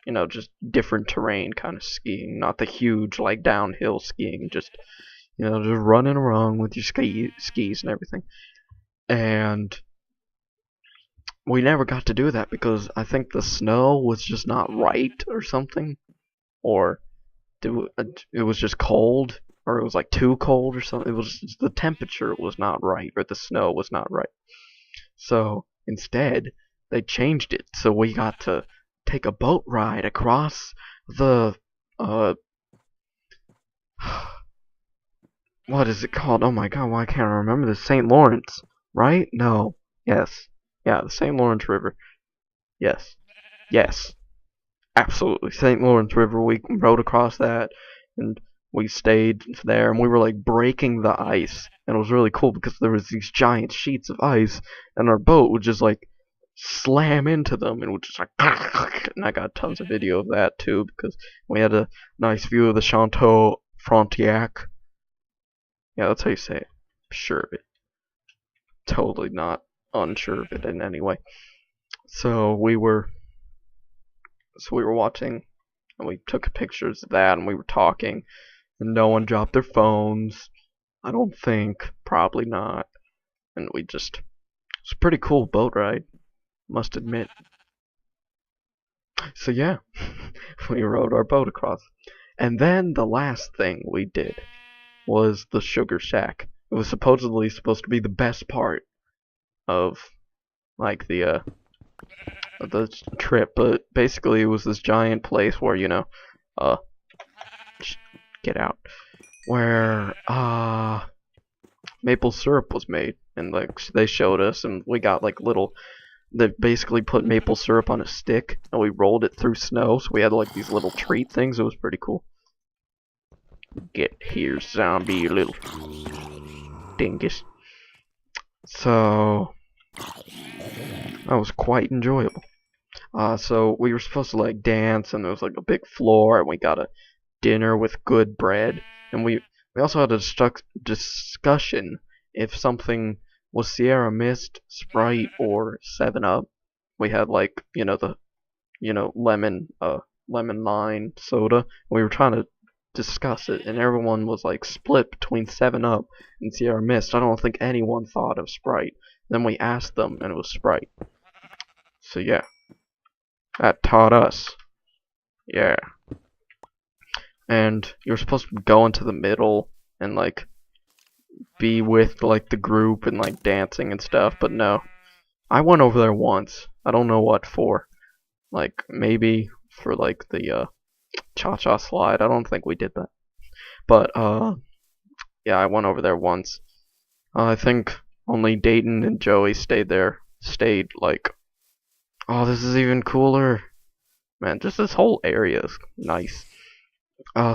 you know, just different terrain kind of skiing, not the huge, like, downhill skiing, just, you know, just running around with your skis and everything. And we never got to do that because I think the snow was just not right or something, or it was just cold, or it was like too cold or something. It was just, the temperature was not right, or the snow was not right. So instead, they changed it, so we got to take a boat ride across the what is it called? Oh my god, why can't I remember this? St. Lawrence, right? No. Yes. Yeah, the St. Lawrence River. Yes. Yes. Absolutely. St. Lawrence River, we rode across that, and we stayed there, and we were like breaking the ice, and it was really cool because there was these giant sheets of ice, and our boat would just like slam into them, and would just like, and I got tons of video of that too, because we had a nice view of the Chateau Frontenac. Yeah, that's how you say it. Sure of it. Totally not unsure of it in any way. So we were watching, and we took pictures of that, and we were talking, and no one dropped their phones. I don't think. Probably not. And we just, it's a pretty cool boat ride, must admit. So yeah, we rowed our boat across. And then the last thing we did was the sugar shack. It was supposedly supposed to be the best part of like the trip, but basically it was this giant place where uh get out where maple syrup was made, and like they showed us, and we got like little. They basically put maple syrup on a stick, and we rolled it through snow, so we had like these little treat things. It was pretty cool. Get here, zombie, you little dingus. So that was quite enjoyable. So we were supposed to like dance, and there was like a big floor, and we got a dinner with good bread, and we also had a discussion if something was Sierra Mist, Sprite, or 7 Up. We had like the lemon lime soda. And we were trying to discuss it, and everyone was like split between 7 Up and Sierra Mist. I don't think anyone thought of Sprite. Then we asked them, and it was Sprite. So yeah, that taught us. Yeah. And you're supposed to go into the middle and like be with like the group and like dancing and stuff, but no. I went over there once. I don't know what for. Like maybe for like the cha-cha slide. I don't think we did that. But yeah, I went over there once. I think only Dayton and Joey stayed there. Stayed like, oh, this is even cooler. Man, just this whole area is nice.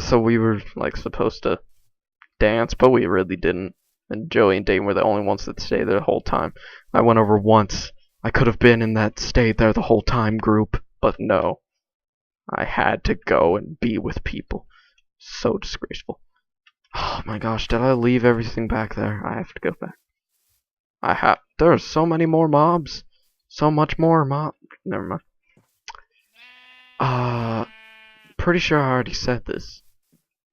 So we were like supposed to dance, but we really didn't. And Joey and Dayton were the only ones that stayed there the whole time. I went over once. I could have been in that stayed there the whole time group, but no. I had to go and be with people. So disgraceful. Oh my gosh, did I leave everything back there? I have to go back. There are so many more mobs. So much more mob. Never mind. Pretty sure I already said this.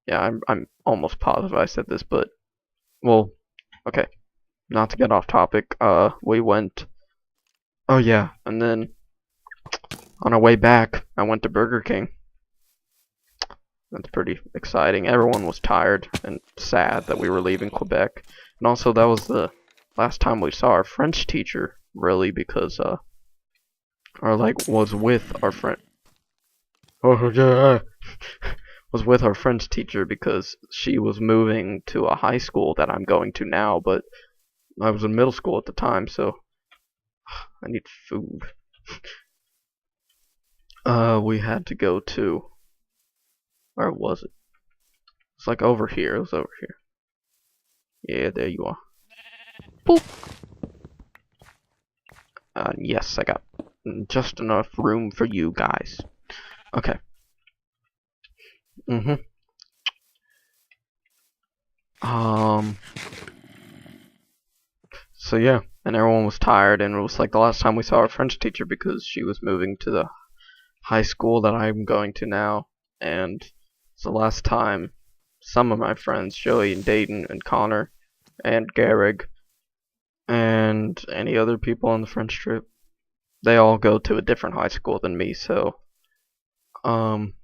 Yeah, I'm almost positive I said this, but well, okay. Not to get off topic. We went. Oh yeah, and then on our way back, I went to Burger King. That's pretty exciting. Everyone was tired and sad that we were leaving Quebec, and also that was the last time we saw our French teacher, really, because was with our friend. Oh yeah, was with our French teacher because she was moving to a high school that I'm going to now, but I was in middle school at the time, so I need food. We had to go to, where was it? It's like over here. It was over here. Yeah, there you are. Boop. Yes, I got just enough room for you guys. Okay. So yeah, and everyone was tired, and it was like the last time we saw our French teacher because she was moving to the high school that I'm going to now, and it's the last time some of my friends, Joey and Dayton and Connor and Garrig and any other people on the French trip, they all go to a different high school than me, so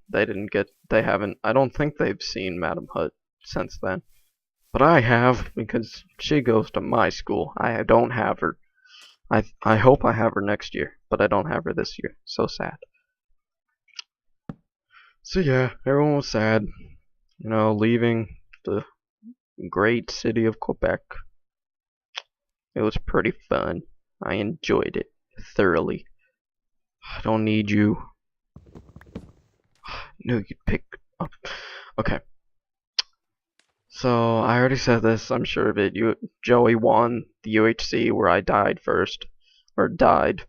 they haven't, I don't think they've seen Madam Hut since then. But I have, because she goes to my school. I don't have her. I hope I have her next year, but I don't have her this year. So sad. So yeah, everyone was sad. Leaving the great city of Quebec. It was pretty fun. I enjoyed it thoroughly. I don't need you. No, you'd pick up. Okay. So I already said this. I'm sure of it. Joey won the UHC where I died first, or died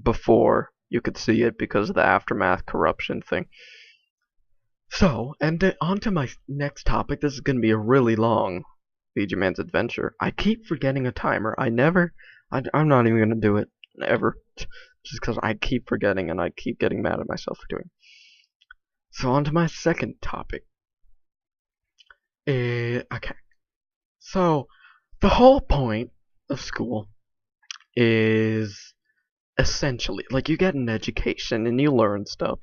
before you could see it because of the aftermath corruption thing. So, and on to my next topic. This is going to be a really long ViGeeMan's adventure. I keep forgetting a timer. I'm not even going to do it ever, just because I keep forgetting and I keep getting mad at myself for doing it. So on to my second topic. Okay. So, the whole point of school is essentially. Like, you get an education and you learn stuff,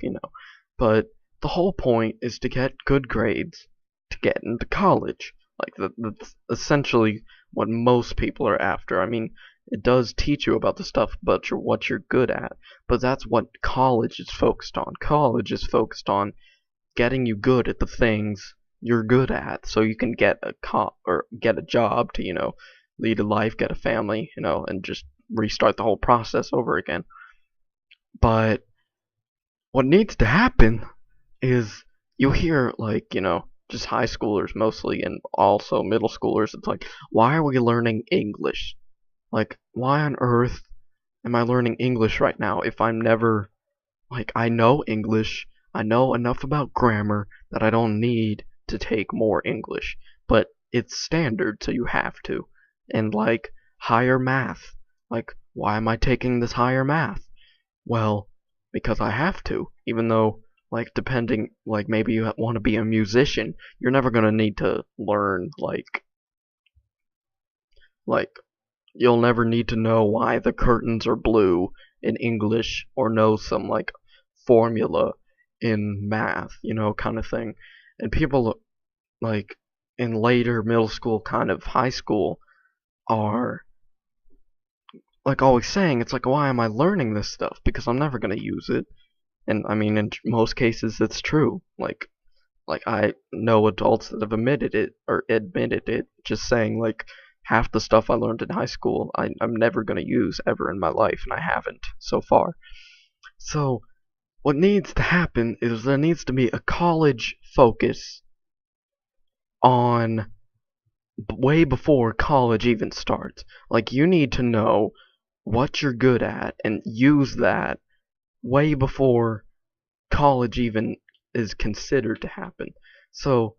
but the whole point is to get good grades to get into college. Like, that's essentially what most people are after. I mean, it does teach you about the stuff about what you're good at, but that's what college is focused on. College is focused on getting you good at the things you're good at, so you can get or get a job to, lead a life, get a family, and just restart the whole process over again. But what needs to happen is you hear, like, just high schoolers mostly, and also middle schoolers. It's like, why are we learning English? Like, why on earth am I learning English right now if I'm never, like, I know English, I know enough about grammar that I don't need to take more English, but it's standard, so you have to. And, like, higher math. Like, why am I taking this higher math? Well, because I have to, even though, like, depending, like, maybe you want to be a musician, you're never gonna need to learn, like, you'll never need to know why the curtains are blue in English, or know some, like, formula in math, kind of thing. And people, like, in later middle school, kind of high school, are, like, always saying, it's like, why am I learning this stuff? Because I'm never gonna use it. And, I mean, in most cases, it's true. Like, I know adults that have admitted it, just saying, like, half the stuff I learned in high school, I'm never gonna use ever in my life, and I haven't so far. So, what needs to happen is there needs to be a college focus on way before college even starts. Like, you need to know what you're good at and use that way before college even is considered to happen. So,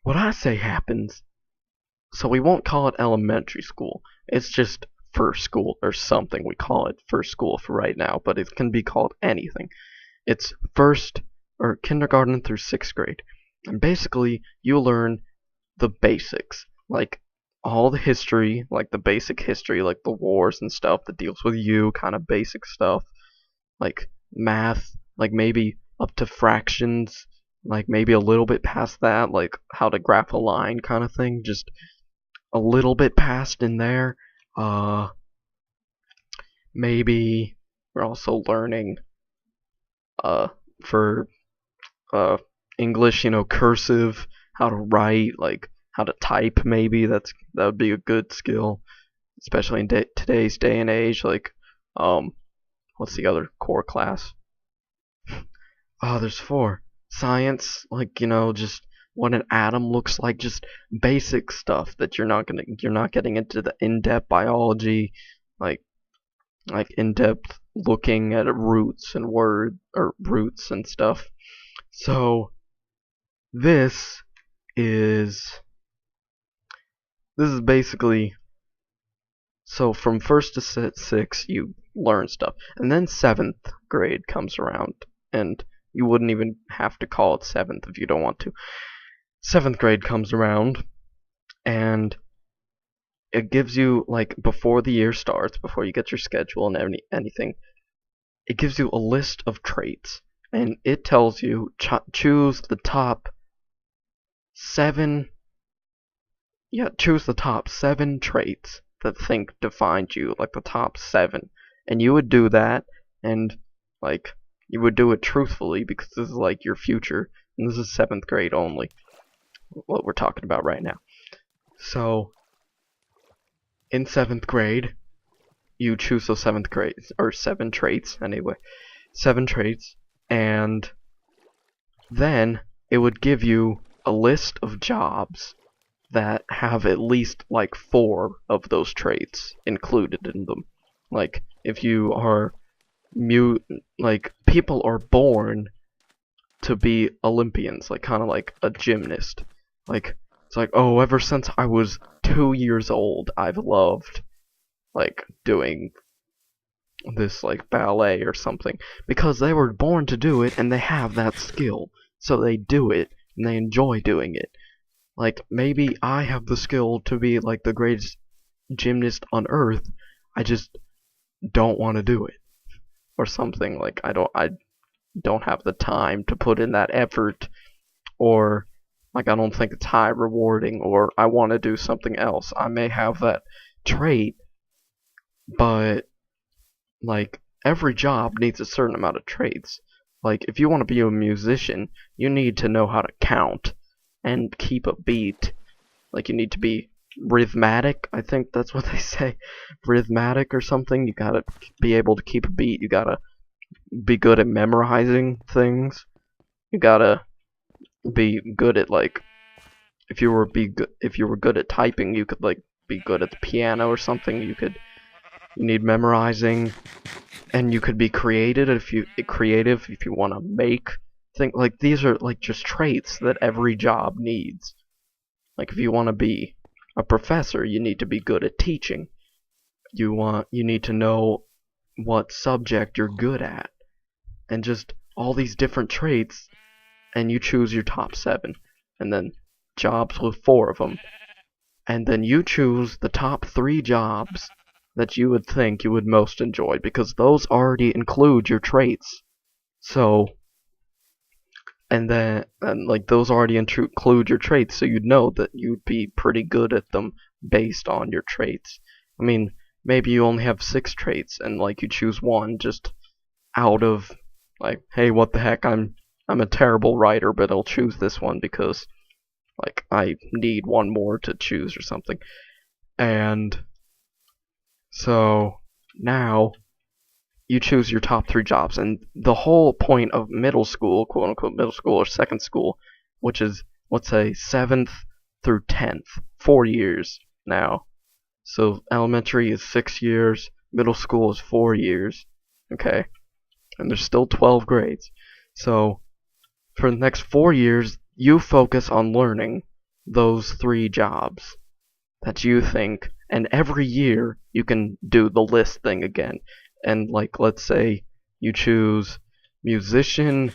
what I say happens, so we won't call it elementary school. It's just first school or something. We call it first school for right now, but it can be called anything. It's first or kindergarten through 6th grade. And basically, you learn the basics, like all the history, like the basic history, like the wars and stuff that deals with you, kind of basic stuff, like math, like maybe up to fractions, like maybe a little bit past that, like how to graph a line kind of thing, just a little bit past in there. Maybe we're also learning for English, cursive, how to write, like how to type. Maybe that would be a good skill, especially in today's day and age. Like, what's the other core class? Oh, there's 4. Science, like, just what an atom looks like, just basic stuff that you're not getting into the in-depth biology, like in-depth looking at roots and roots and stuff. So this is basically, so from 1st to 6th you learn stuff, and then 7th grade comes around, and you wouldn't even have to call it 7th if you don't want to. 7th grade comes around, and it gives you, like, before the year starts, before you get your schedule and anything, it gives you a list of traits, and it tells you choose the top 7 traits that defined you, like the top 7. And you would do that, and, like, you would do it truthfully, because this is, like, your future, and this is 7th grade only, what we're talking about right now. So, in 7th grade, you choose those 7 traits, anyway. 7 traits, and then it would give you a list of jobs that have at least, like, 4 of those traits included in them. Like, if you are like, people are born to be Olympians, like, kind of like a gymnast. Like, it's like, oh, ever since I was 2 years old, I've loved, like, doing this, like, ballet or something, because they were born to do it and they have that skill, so they do it and they enjoy doing it. Like, maybe I have the skill to be, like, the greatest gymnast on earth, I just don't want to do it. or something. Like I don't have the time to put in that effort, or like I don't think it's high rewarding, or I want to do something else. I may have that trait, but like every job needs a certain amount of traits. Like if you want to be a musician, you need to know how to count and keep a beat. Like you need to be rhythmatic, I think that's what they say. Rhythmatic or something. You gotta be able to keep a beat. You gotta be good at memorizing things. You gotta be good at like if you were good at typing, you could like be good at the piano or something. You need memorizing, and you could be creative if you want to make things. Like these are like just traits that every job needs. Like if you want to be a professor, you need to be good at teaching. You need to know what subject you're good at, and just all these different traits, and you choose your top 7, and then jobs with 4 of them, and then you choose the top 3 jobs that you would think you would most enjoy, because those already include your traits. So, and like those already include your traits, so you'd know that you'd be pretty good at them based on your traits. I mean, maybe you only have 6 traits, and like you choose one just out of like, hey, what the heck, I'm a terrible writer, but I'll choose this one because like I need one more to choose or something. And so now you choose your top 3 jobs, and the whole point of middle school, quote unquote middle school or second school, which is, let's say, 7th through 10th, 4 years now. So elementary is 6 years, middle school is 4 years, okay? And there's still 12 grades. So for the next 4 years, you focus on learning those 3 jobs that you think, and every year you can do the list thing again. And like, let's say you choose musician,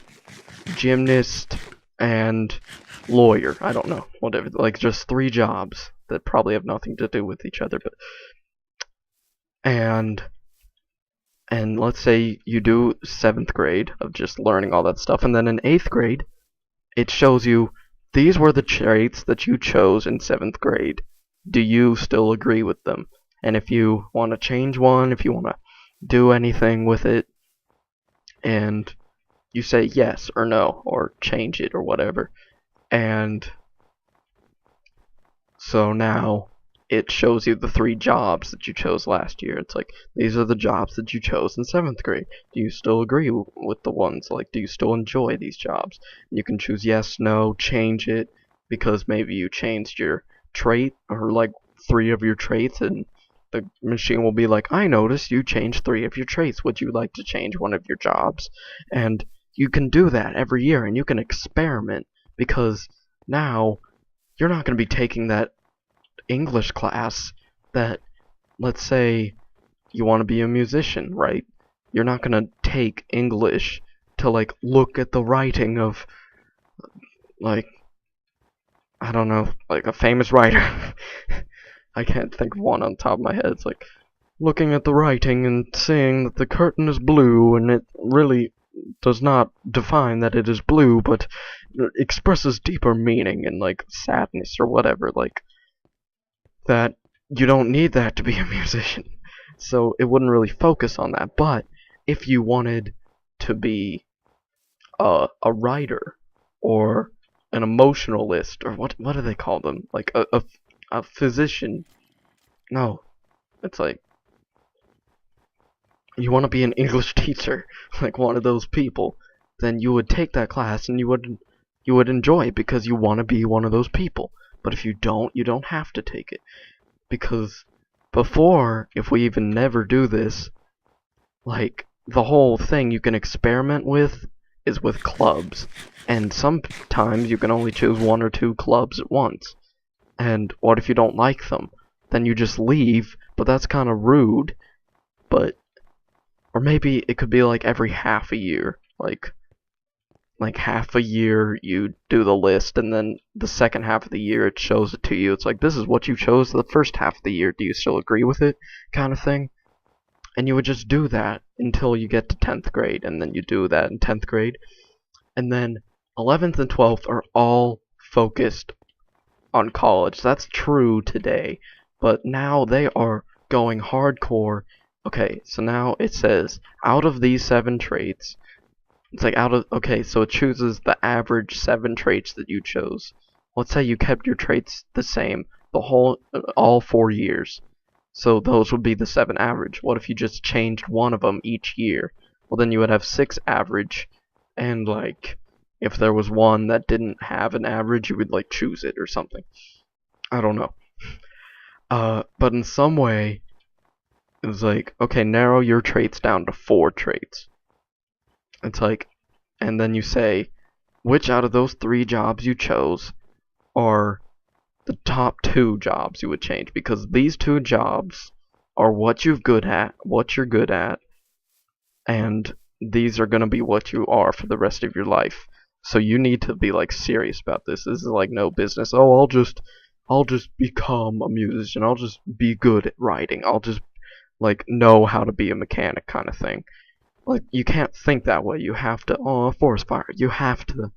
gymnast, and lawyer. I don't know, whatever. Like just 3 jobs that probably have nothing to do with each other. But and let's say you do 7th grade of just learning all that stuff, and then in 8th grade, it shows you these were the traits that you chose in 7th grade. Do you still agree with them? And if you want to change one, if you want to do anything with it, and you say yes or no, or change it or whatever. And so now it shows you the 3 jobs that you chose last year. It's like, these are the jobs that you chose in 7th grade. Do you still agree with the ones? Like, do you still enjoy these jobs? You can choose yes, no, change it, because maybe you changed your trait, or like 3 of your traits, and the machine will be like, I noticed you changed 3 of your traits. Would you like to change one of your jobs? And you can do that every year, and you can experiment, because now you're not going to be taking that English class that, let's say, you want to be a musician, right? You're not going to take English to, like, look at the writing of, like, I don't know, like a famous writer. I can't think of one on top of my head. It's like looking at the writing and seeing that the curtain is blue, and it really does not define that it is blue, but expresses deeper meaning and like sadness or whatever. Like that, you don't need that to be a musician. So it wouldn't really focus on that. But if you wanted to be a writer, or an emotionalist, or what do they call them? Like a physician. No, it's like, you want to be an English teacher, like one of those people, then you would take that class, and you would enjoy it because you want to be one of those people. But if you don't have to take it. Because before, if we even never do this, like, the whole thing you can experiment with is with clubs. And sometimes you can only choose 1 or 2 clubs at once. And what if you don't like them? Then you just leave, but that's kind of rude. But, or maybe it could be like every half a year. Like half a year you do the list, and then the second half of the year it shows it to you. It's like, this is what you chose the first half of the year. Do you still agree with it? Kind of thing. And you would just do that until you get to 10th grade, and then you do that in 10th grade. And then 11th and 12th are all focused on college. That's true today, but now they are going hardcore. Okay, so now it says, out of these 7 traits, it's like okay, so it chooses the average 7 traits that you chose. Let's say you kept your traits the same all 4 years. So those would be the 7 average. What if you just changed one of them each year? Well, then you would have 6 average, and like, if there was one that didn't have an average, you would like choose it or something. I don't know. But in some way, it was like, okay, narrow your traits down to 4 traits. It's like, and then you say, which out of those 3 jobs you chose are the top 2 jobs you would change, because these 2 jobs are what you're good at, and these are gonna be what you are for the rest of your life. So you need to be like serious about this. This is like no business. Oh, I'll just become a musician. I'll just be good at writing. I'll just like know how to be a mechanic kind of thing. Like, you can't think that way. You have to, forest fire. You have to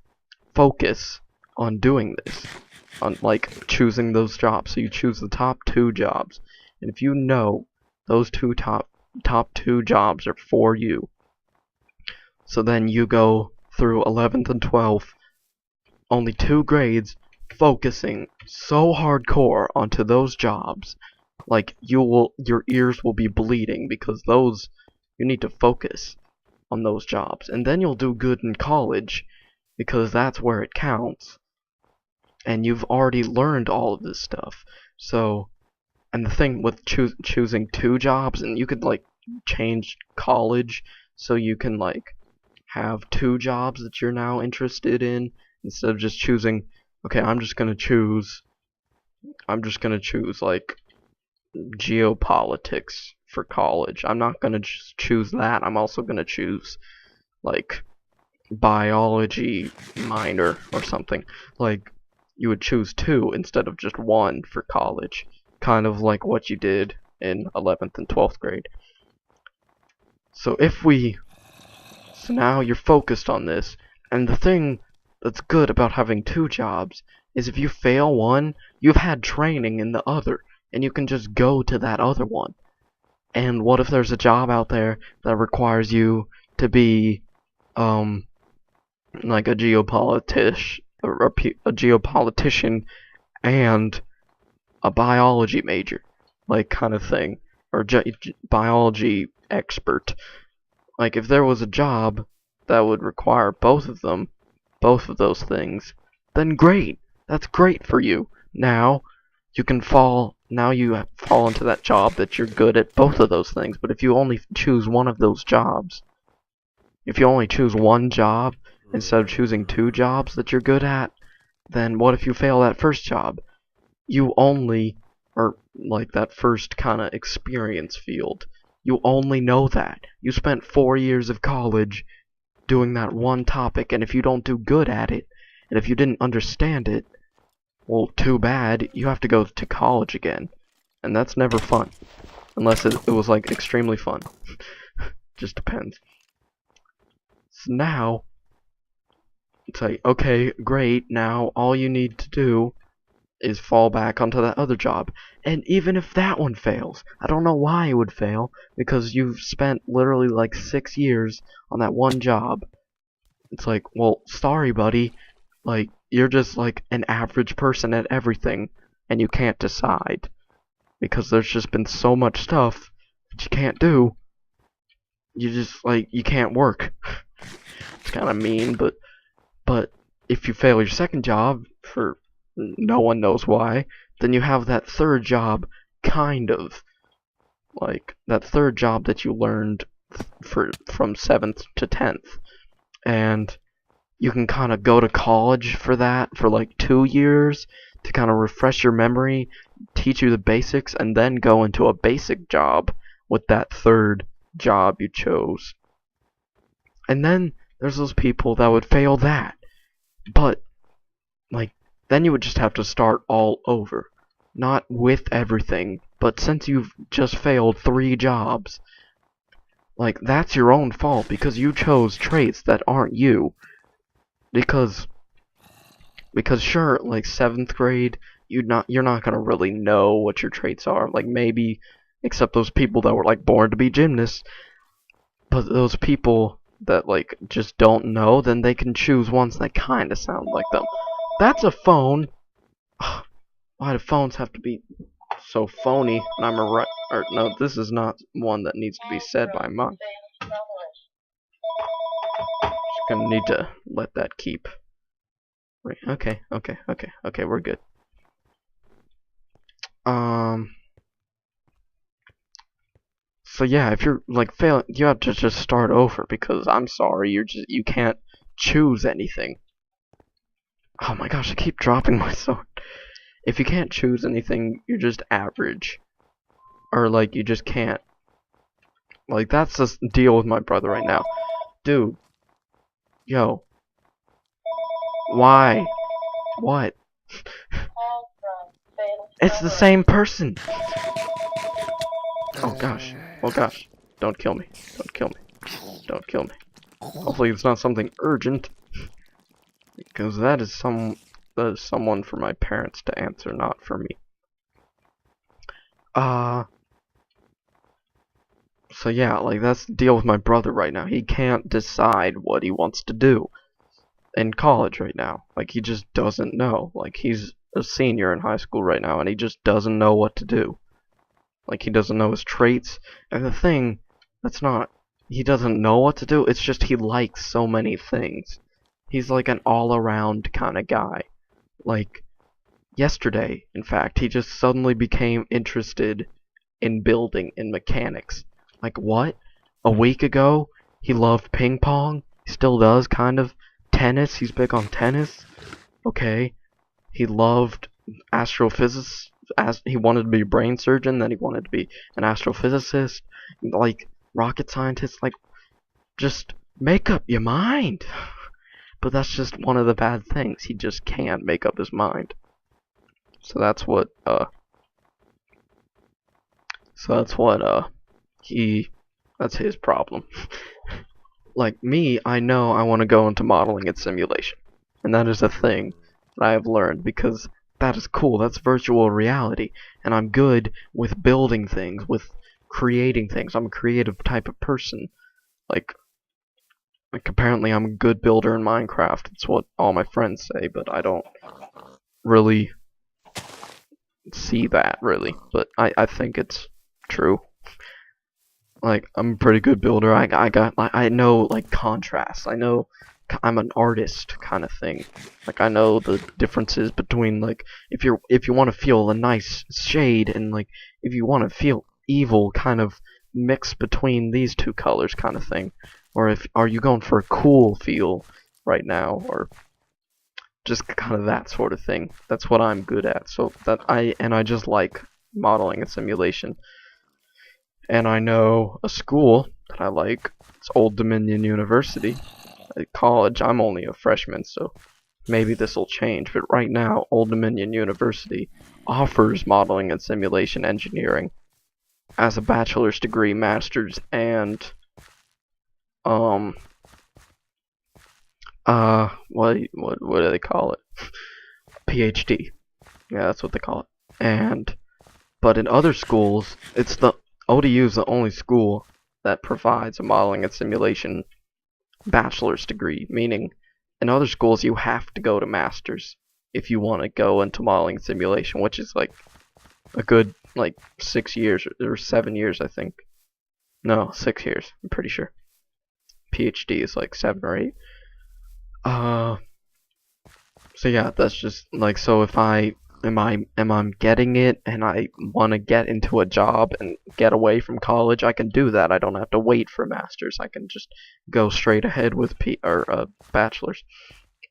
focus on doing this, on like choosing those jobs. So you choose the top 2 jobs, and if you know those top 2 jobs are for you, so then you go through 11th and 12th, only 2 grades, focusing so hardcore onto those jobs, like your ears will be bleeding, because those, you need to focus on those jobs, and then you'll do good in college, because that's where it counts, and you've already learned all of this stuff. So, and the thing with choosing 2 jobs, and you could like change college so you can like have 2 jobs that you're now interested in, instead of just choosing, okay, I'm just gonna choose like geopolitics for college. I'm not gonna just choose that. I'm also gonna choose like biology minor or something. Like, you would choose 2 instead of just 1 for college, kind of like what you did in 11th and 12th grade. So now you're focused on this, and the thing that's good about having 2 jobs is if you fail one, you've had training in the other, and you can just go to that other one. And what if there's a job out there that requires you to be like a geopolitician and a biology major, like, kind of thing, or biology expert. Like, if there was a job that would require both of those things, then great. That's great for you. Now you fall into that job that you're good at both of those things. But if you only choose one of those jobs, if you only choose one job instead of choosing 2 jobs that you're good at, then what if you fail that first job? You only, or like that first kind of experience field, you only know that. You spent 4 years of college doing that one topic, and if you don't do good at it, and if you didn't understand it, well, too bad, you have to go to college again. And that's never fun. Unless it was like extremely fun. Just depends. So now, it's like, okay, great, now all you need to do is fall back onto that other job. And even if that one fails, I don't know why it would fail, because you've spent literally like 6 years on that one job. It's like, well, sorry, buddy, like, you're just like an average person at everything, and you can't decide, because there's just been so much stuff that you can't do. You just, like, you can't work. It's kind of mean, but if you fail your second job for no one knows why, then you have that third job, kind of. Like, that third job that you learned from 7th to 10th. And you can kind of go to college for that for like 2 years to kind of refresh your memory, teach you the basics, and then go into a basic job with that third job you chose. And then there's those people that would fail that. But, like, then you would just have to start all over. Not with everything, but since you've just failed 3 jobs, Like, that's your own fault because you chose traits that aren't you. Because sure, like 7th grade, you're not gonna really know what your traits are. Like maybe, except those people that were like born to be gymnasts. But those people that like just don't know, then they can choose ones that kind of sound like them. That's a phone. Why do phones have to be so phony? And I'm a right. Or no, this is not one that needs to be said by mom. Just gonna need to let that keep. Right. Okay. We're good. So yeah, if you're like failing, you have to just start over because I'm sorry, you can't choose anything. Oh my gosh, I keep dropping my sword. If you can't choose anything, you're just average. Or like you just can't. Like that's the deal with my brother right now. Dude. Yo. Why? What? It's the same person. Oh gosh. Oh gosh. Don't kill me. Don't kill me. Don't kill me. Hopefully it's not something urgent. Because that is someone for my parents to answer, not for me. So yeah, like that's the deal with my brother right now. He can't decide what he wants to do in college right now. Like he just doesn't know. Like he's a senior in high school right now and he just doesn't know what to do. Like he doesn't know his traits. And the thing that's not he doesn't know what to do, it's just he likes so many things. He's like an all-around kind of guy. Like yesterday, in fact, he just suddenly became interested in building and mechanics. Like what? A week ago, he loved ping pong. He still does, kind of. Tennis, he's big on tennis. Okay. He loved astrophysics. He wanted to be a brain surgeon, then he wanted to be an astrophysicist. Like, rocket scientist. Like, just make up your mind. But that's just one of the bad things. He just can't make up his mind. So that's what, that's his problem. Like me, I know I want to go into modeling and simulation. And that is a thing that I have learned because that is cool. That's virtual reality. And I'm good with building things, with creating things. I'm a creative type of person. Like apparently I'm a good builder in Minecraft. It's what all my friends say, but I don't really see that, really. But I think it's true. Like I'm a pretty good builder. I know like contrast. I know I'm an artist kind of thing. Like I know the differences between like if you want to feel a nice shade and like if you want to feel evil kind of mix between these two colors kind of thing. Or if are you going for a cool feel right now or just kind of that sort of thing. That's what I'm good at. So that I just like modeling and simulation. And I know a school that I like. It's Old Dominion University. At college, I'm only a freshman, so maybe this will change. But right now, Old Dominion University offers modeling and simulation engineering as a bachelor's degree, master's, and what do they call it? PhD. Yeah, that's what they call it. But in other schools, ODU is the only school that provides a modeling and simulation bachelor's degree, meaning in other schools you have to go to master's if you want to go into modeling and simulation, which is like a good like 6 years or 7 years, I think. No, 6 years, I'm pretty sure. PhD is like 7 or 8. So yeah, that's just like so if I am I getting it and I want to get into a job and get away from college, I can do that. I don't have to wait for a master's. I can just go straight ahead with bachelor's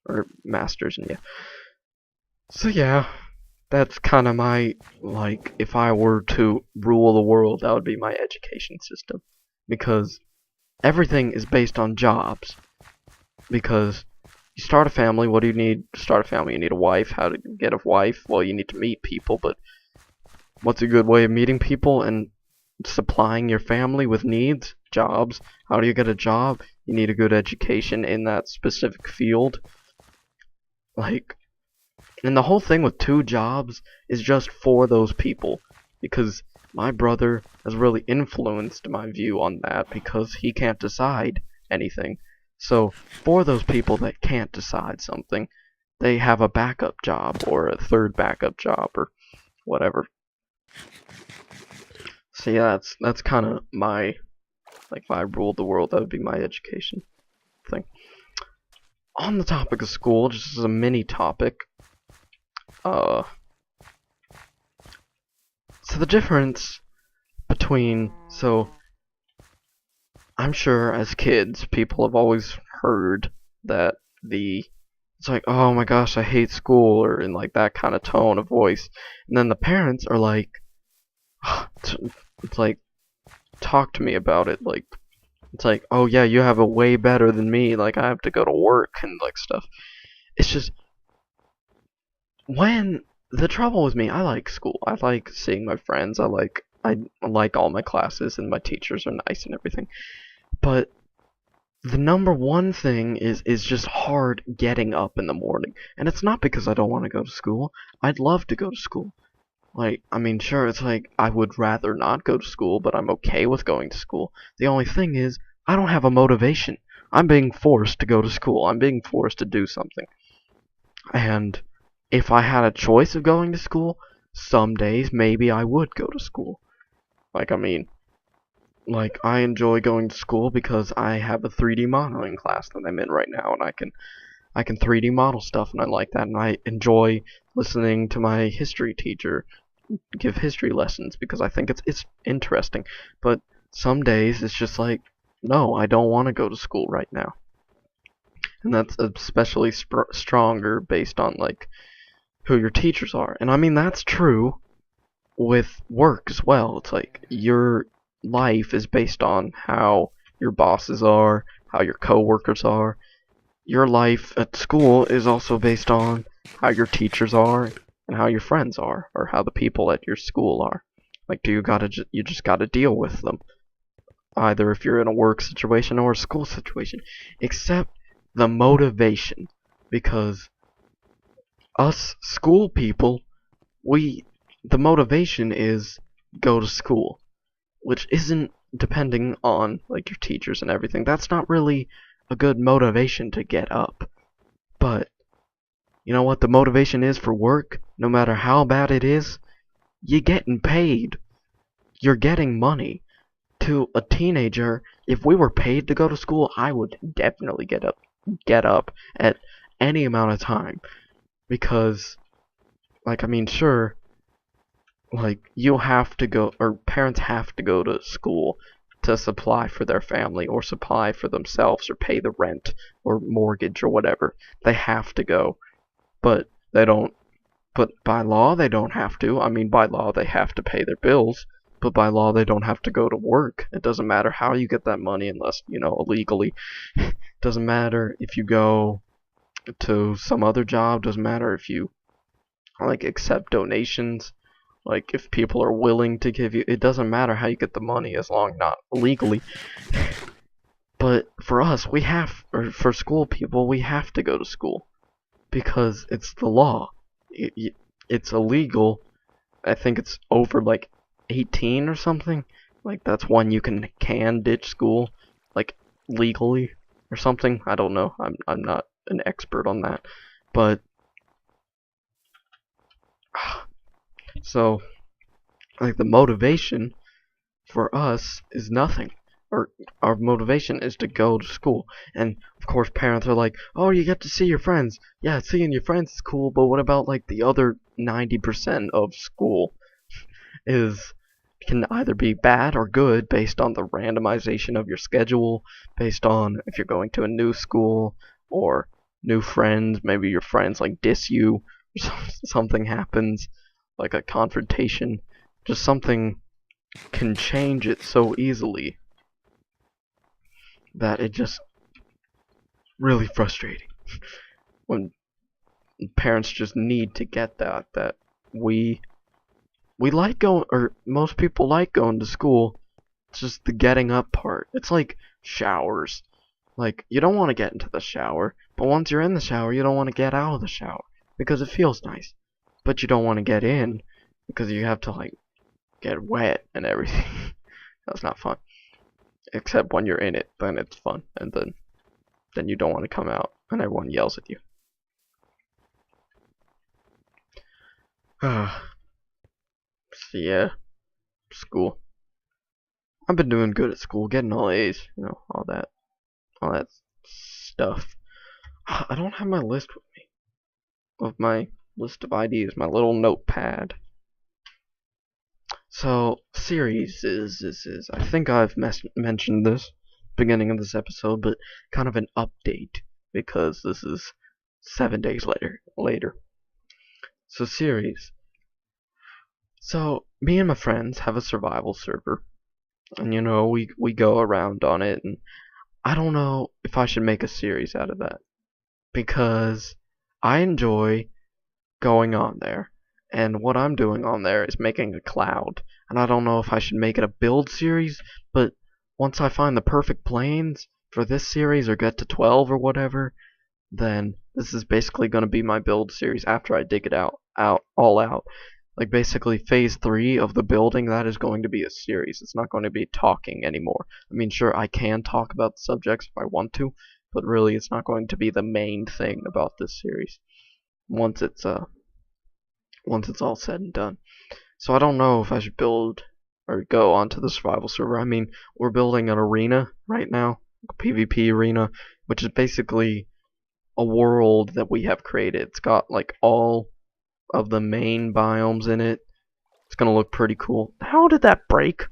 or master's and yeah. So yeah, that's kind of my like if I were to rule the world, that would be my education system because everything is based on jobs. Because you start a family, what do you need to start a family? You need a wife. How to get a wife? Well, you need to meet people, but what's a good way of meeting people and supplying your family with needs? jobs. How do you get a job? You need a good education in that specific field. Like, and the whole thing with 2 jobs is just for those people, because my brother has really influenced my view on that because he can't decide anything. So, for those people that can't decide something, they have a backup job or a third backup job or whatever. So yeah, that's kind of my, like, if I ruled the world, that would be my education thing. On the topic of school, just as a mini topic, so the difference between, so I'm sure as kids, people have always heard that it's like, oh my gosh, I hate school, or in like that kind of tone of voice. And then the parents are like, it's like, talk to me about it. Like, it's like, oh yeah, you have it way better than me. Like, I have to go to work and like stuff. It's just, when the trouble with me, I like school. I like seeing my friends. I like all my classes, and my teachers are nice and everything. But the number one thing is just hard getting up in the morning. And it's not because I don't want to go to school. I'd love to go to school. Like, I mean, sure, it's like I would rather not go to school, but I'm okay with going to school. The only thing is, I don't have a motivation. I'm being forced to go to school. I'm being forced to do something. And if I had a choice of going to school, some days maybe I would go to school. Like, I mean, like, I enjoy going to school because I have a 3D modeling class that I'm in right now, and I can 3D model stuff, and I like that, and I enjoy listening to my history teacher give history lessons because I think it's interesting. But some days it's just like, no, I don't want to go to school right now. And that's especially stronger based on like who your teachers are. And I mean, that's true with work as well. It's like your life is based on how your bosses are, how your coworkers are. Your life at school is also based on how your teachers are and how your friends are, or how the people at your school are. Like, you just gotta deal with them, either if you're in a work situation or a school situation. Except the motivation, because us school people, the motivation is go to school, which isn't depending on like your teachers and everything. That's not really a good motivation to get up. But you know what the motivation is for work? No matter how bad it is, you're getting paid. You're getting money. To a teenager, if we were paid to go to school, I would definitely get up at any amount of time. Because, like, I mean, sure, like, you have to go, or parents have to go to school to supply for their family, or supply for themselves, or pay the rent, or mortgage, or whatever. They have to go. But they don't, but by law, they don't have to. I mean, by law, they have to pay their bills, but by law, they don't have to go to work. It doesn't matter how you get that money unless, illegally. It doesn't matter if you go to some other job. Doesn't matter if you, like, accept donations. Like, if people are willing to give you, it doesn't matter how you get the money as long not illegally. But for us, or for school people, we have to go to school because it's the law. It's illegal. I think it's over like 18 or something. Like, that's when you can ditch school, like, legally or something. I don't know. I'm not an expert on that. But so, like, the motivation for us is nothing. Or our motivation is to go to school. And of course parents are like, oh, you get to see your friends. Yeah, seeing your friends is cool, but what about like the other 90% of school can either be bad or good based on the randomization of your schedule, based on if you're going to a new school or new friends. Maybe your friends like diss you, or something happens, like a confrontation. Just something can change it so easily that it just really frustrating when parents just need to get that we like going, or most people like going to school It's just the getting up part. It's like showers. Like, you don't want to get into the shower, but once you're in the shower, you don't want to get out of the shower because it feels nice. But you don't want to get in because you have to, like, get wet and everything. That's not fun. Except when you're in it, then it's fun, and then you don't want to come out, and everyone yells at you. So yeah, school. I've been doing good at school, getting all A's, all that stuff. I don't have my list with me, of my list of ideas, my little notepad. So, series is I think I've mentioned this beginning of this episode, but kind of an update because this is 7 days later. So, series. So, me and my friends have a survival server, and we go around on it, and I don't know if I should make a series out of that because I enjoy going on there. And what I'm doing on there is making a cloud. And I don't know if I should make it a build series, but once I find the perfect planes for this series or get to 12 or whatever, then this is basically going to be my build series after I dig it all out. Like basically phase 3 of the building, that is going to be a series. It's not going to be talking anymore. I mean, sure, I can talk about the subjects if I want to, but really it's not going to be the main thing about this series once it's all said and done. So I don't know if I should build or go onto the survival server. I mean, we're building an arena right now, a PvP arena, which is basically a world that we have created. It's got like all of the main biomes in it. It's gonna look pretty cool. How did that break?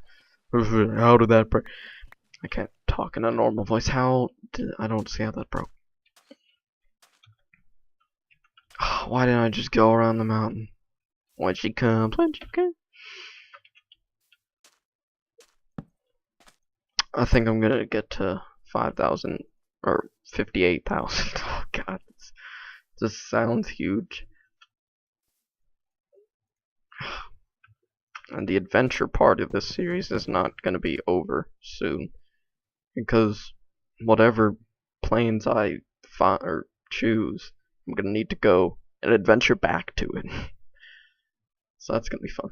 How did that break? I can't talk in a normal voice. I don't see how that broke. Why didn't I just go around the mountain? When she comes. I think I'm gonna get to 5,000 or 58,000. Oh god, it just sounds huge. And the adventure part of this series is not gonna be over soon because whatever planes I find or choose, I'm gonna need to go and adventure back to it. So that's gonna be fun.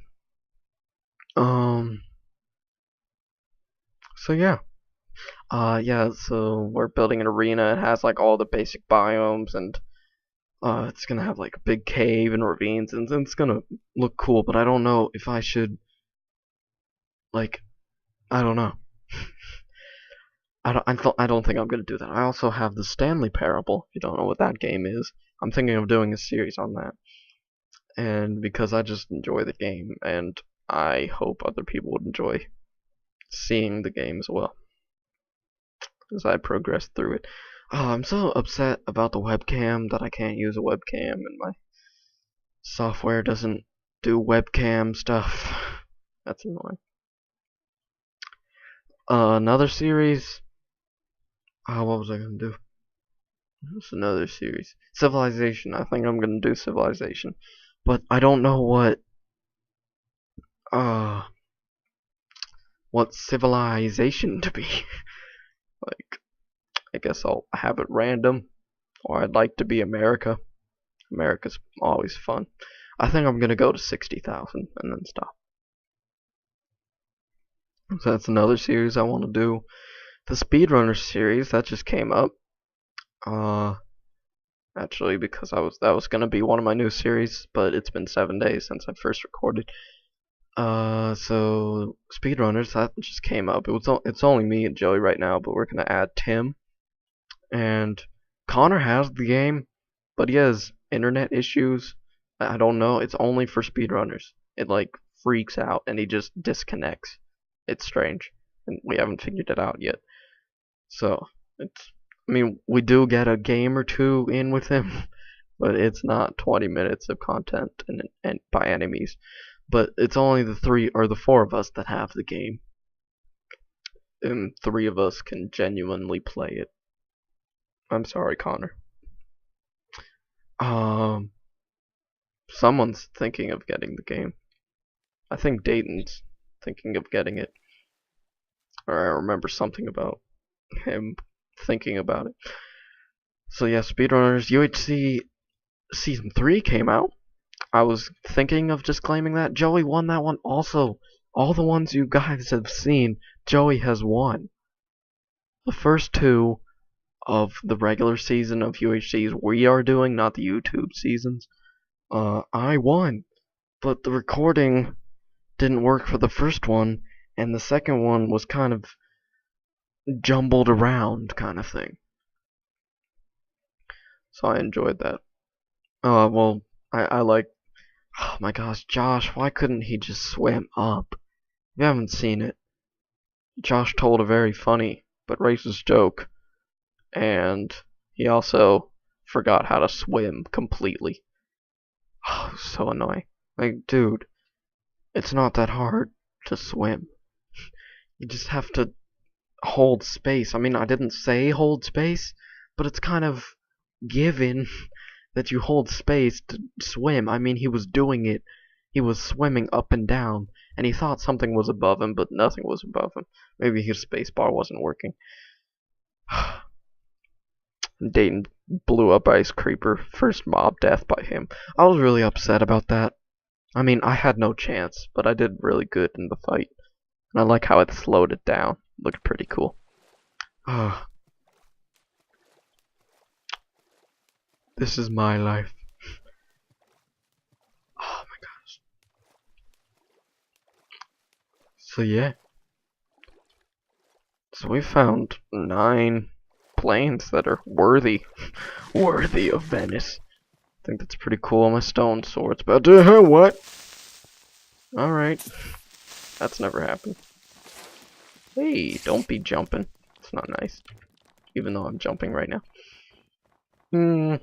So yeah. So we're building an arena. It has like all the basic biomes, and it's gonna have like a big cave and ravines, and it's gonna look cool. But I don't know if I should, like, I don't know. I don't think I'm gonna do that. I also have the Stanley Parable. If you don't know what that game is, I'm thinking of doing a series on that. And because I just enjoy the game, and I hope other people would enjoy seeing the game as well as I progress through it. Oh, I'm so upset about the webcam that I can't use a webcam and my software doesn't do webcam stuff. That's annoying. Another series. What was I gonna do? What's another series? Civilization. I think I'm gonna do Civilization, but I don't know what civilization to be. Like, I guess I'll have it random, or I'd like to be America. America's always fun. I think I'm gonna go to 60,000 and then stop. So that's another series I want to do. The Speedrunner series that just came up. Actually, because that was gonna be one of my new series, but it's been 7 days since I first recorded. So Speedrunners that just came up. It's only me and Joey right now, but we're gonna add Tim, and Connor has the game, but he has internet issues. I don't know. It's only for speedrunners. It like freaks out and he just disconnects. It's strange, and we haven't figured it out yet. So I mean, we do get a game or two in with him, but it's not 20 minutes of content and by any means. But it's only the 3 or the 4 of us that have the game, and 3 of us can genuinely play it. I'm sorry, Connor. Someone's thinking of getting the game. I think Dayton's thinking of getting it. Or I remember something about him thinking about it. So yeah, Speedrunners UHC Season 3 came out. I was thinking of just claiming that. Joey won that one also. All the ones you guys have seen, Joey has won. The first two of the regular season of UHCs we are doing, not the YouTube seasons, I won. But the recording didn't work for the first one, and the second one was kind of jumbled around kind of thing. So I enjoyed that. Well, I like, oh my gosh, Josh, why couldn't he just swim up? If you haven't seen it, Josh told a very funny but racist joke, and he also forgot how to swim completely. Oh, so annoying. Like, dude, it's not that hard to swim. You just have to hold space. I mean, I didn't say hold space, but it's kind of given that you hold space to swim. I mean, he was doing it. He was swimming up and down, and he thought something was above him, but nothing was above him. Maybe his space bar wasn't working. Dayton blew up Ice Creeper. First mob death by him. I was really upset about that. I mean, I had no chance, but I did really good in the fight. And I like how it slowed it down. Looked pretty cool. This is my life. Oh my gosh. So yeah. So we found 9 planes that are worthy of Venice. I think that's pretty cool. My stone sword's about to what? Alright. That's never happened. Hey, don't be jumping. It's not nice. Even though I'm jumping right now. Man,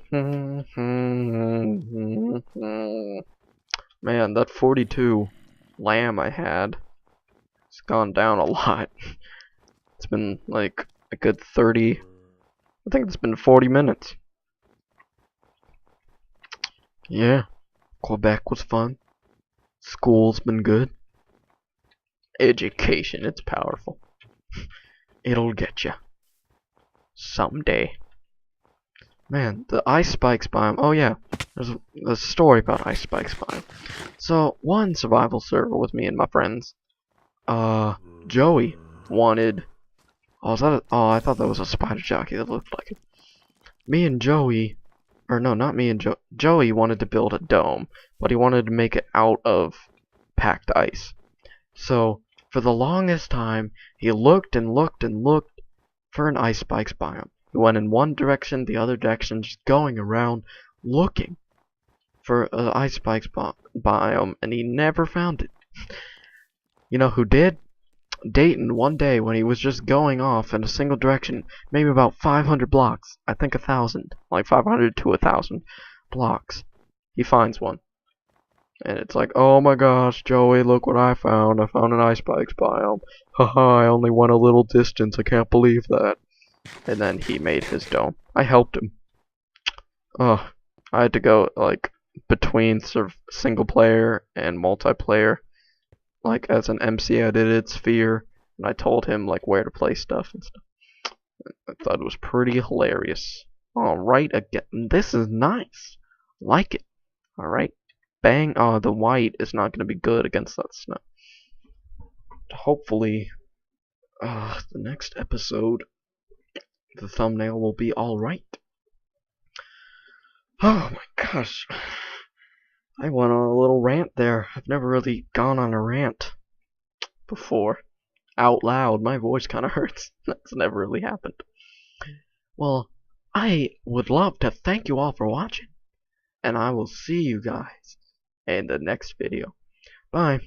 that 42 lamb I had, it's gone down a lot. It's been like a good 30, I think it's been 40 minutes. Yeah, Quebec was fun. School's been good. Education, it's powerful. It'll get you. Someday. Man, the ice spikes biome. Oh yeah, there's a story about ice spikes biome. So, one survival server with me and my friends. Joey wanted. Oh, I thought that was a spider jockey that looked like it. Me and Joey, or no, not me and Joey wanted to build a dome, but he wanted to make it out of packed ice. So, for the longest time, he looked and looked and looked for an ice spikes biome. He went in one direction, the other direction, just going around looking for an ice spikes biome, and he never found it. You know who did? Dayton, one day when he was just going off in a single direction, maybe about 500 blocks, I think 1,000, like 500 to 1,000 blocks, he finds one. And it's like, oh my gosh, Joey, look what I found. I found an ice spikes biome. Haha, I only went a little distance, I can't believe that. And then he made his dome. I helped him. I had to go, like, between sort of single player and multiplayer. Like, as an MC, I did its sphere, and I told him, like, where to place stuff and stuff. I thought it was pretty hilarious. Alright, again, this is nice. Like it. Alright. Bang. Oh, the white is not going to be good against that snow. Hopefully, the next episode, the thumbnail will be alright. Oh my gosh. I went on a little rant there. I've never really gone on a rant before. Out loud. My voice kind of hurts. That's never really happened. Well, I would love to thank you all for watching. And I will see you guys in the next video. Bye.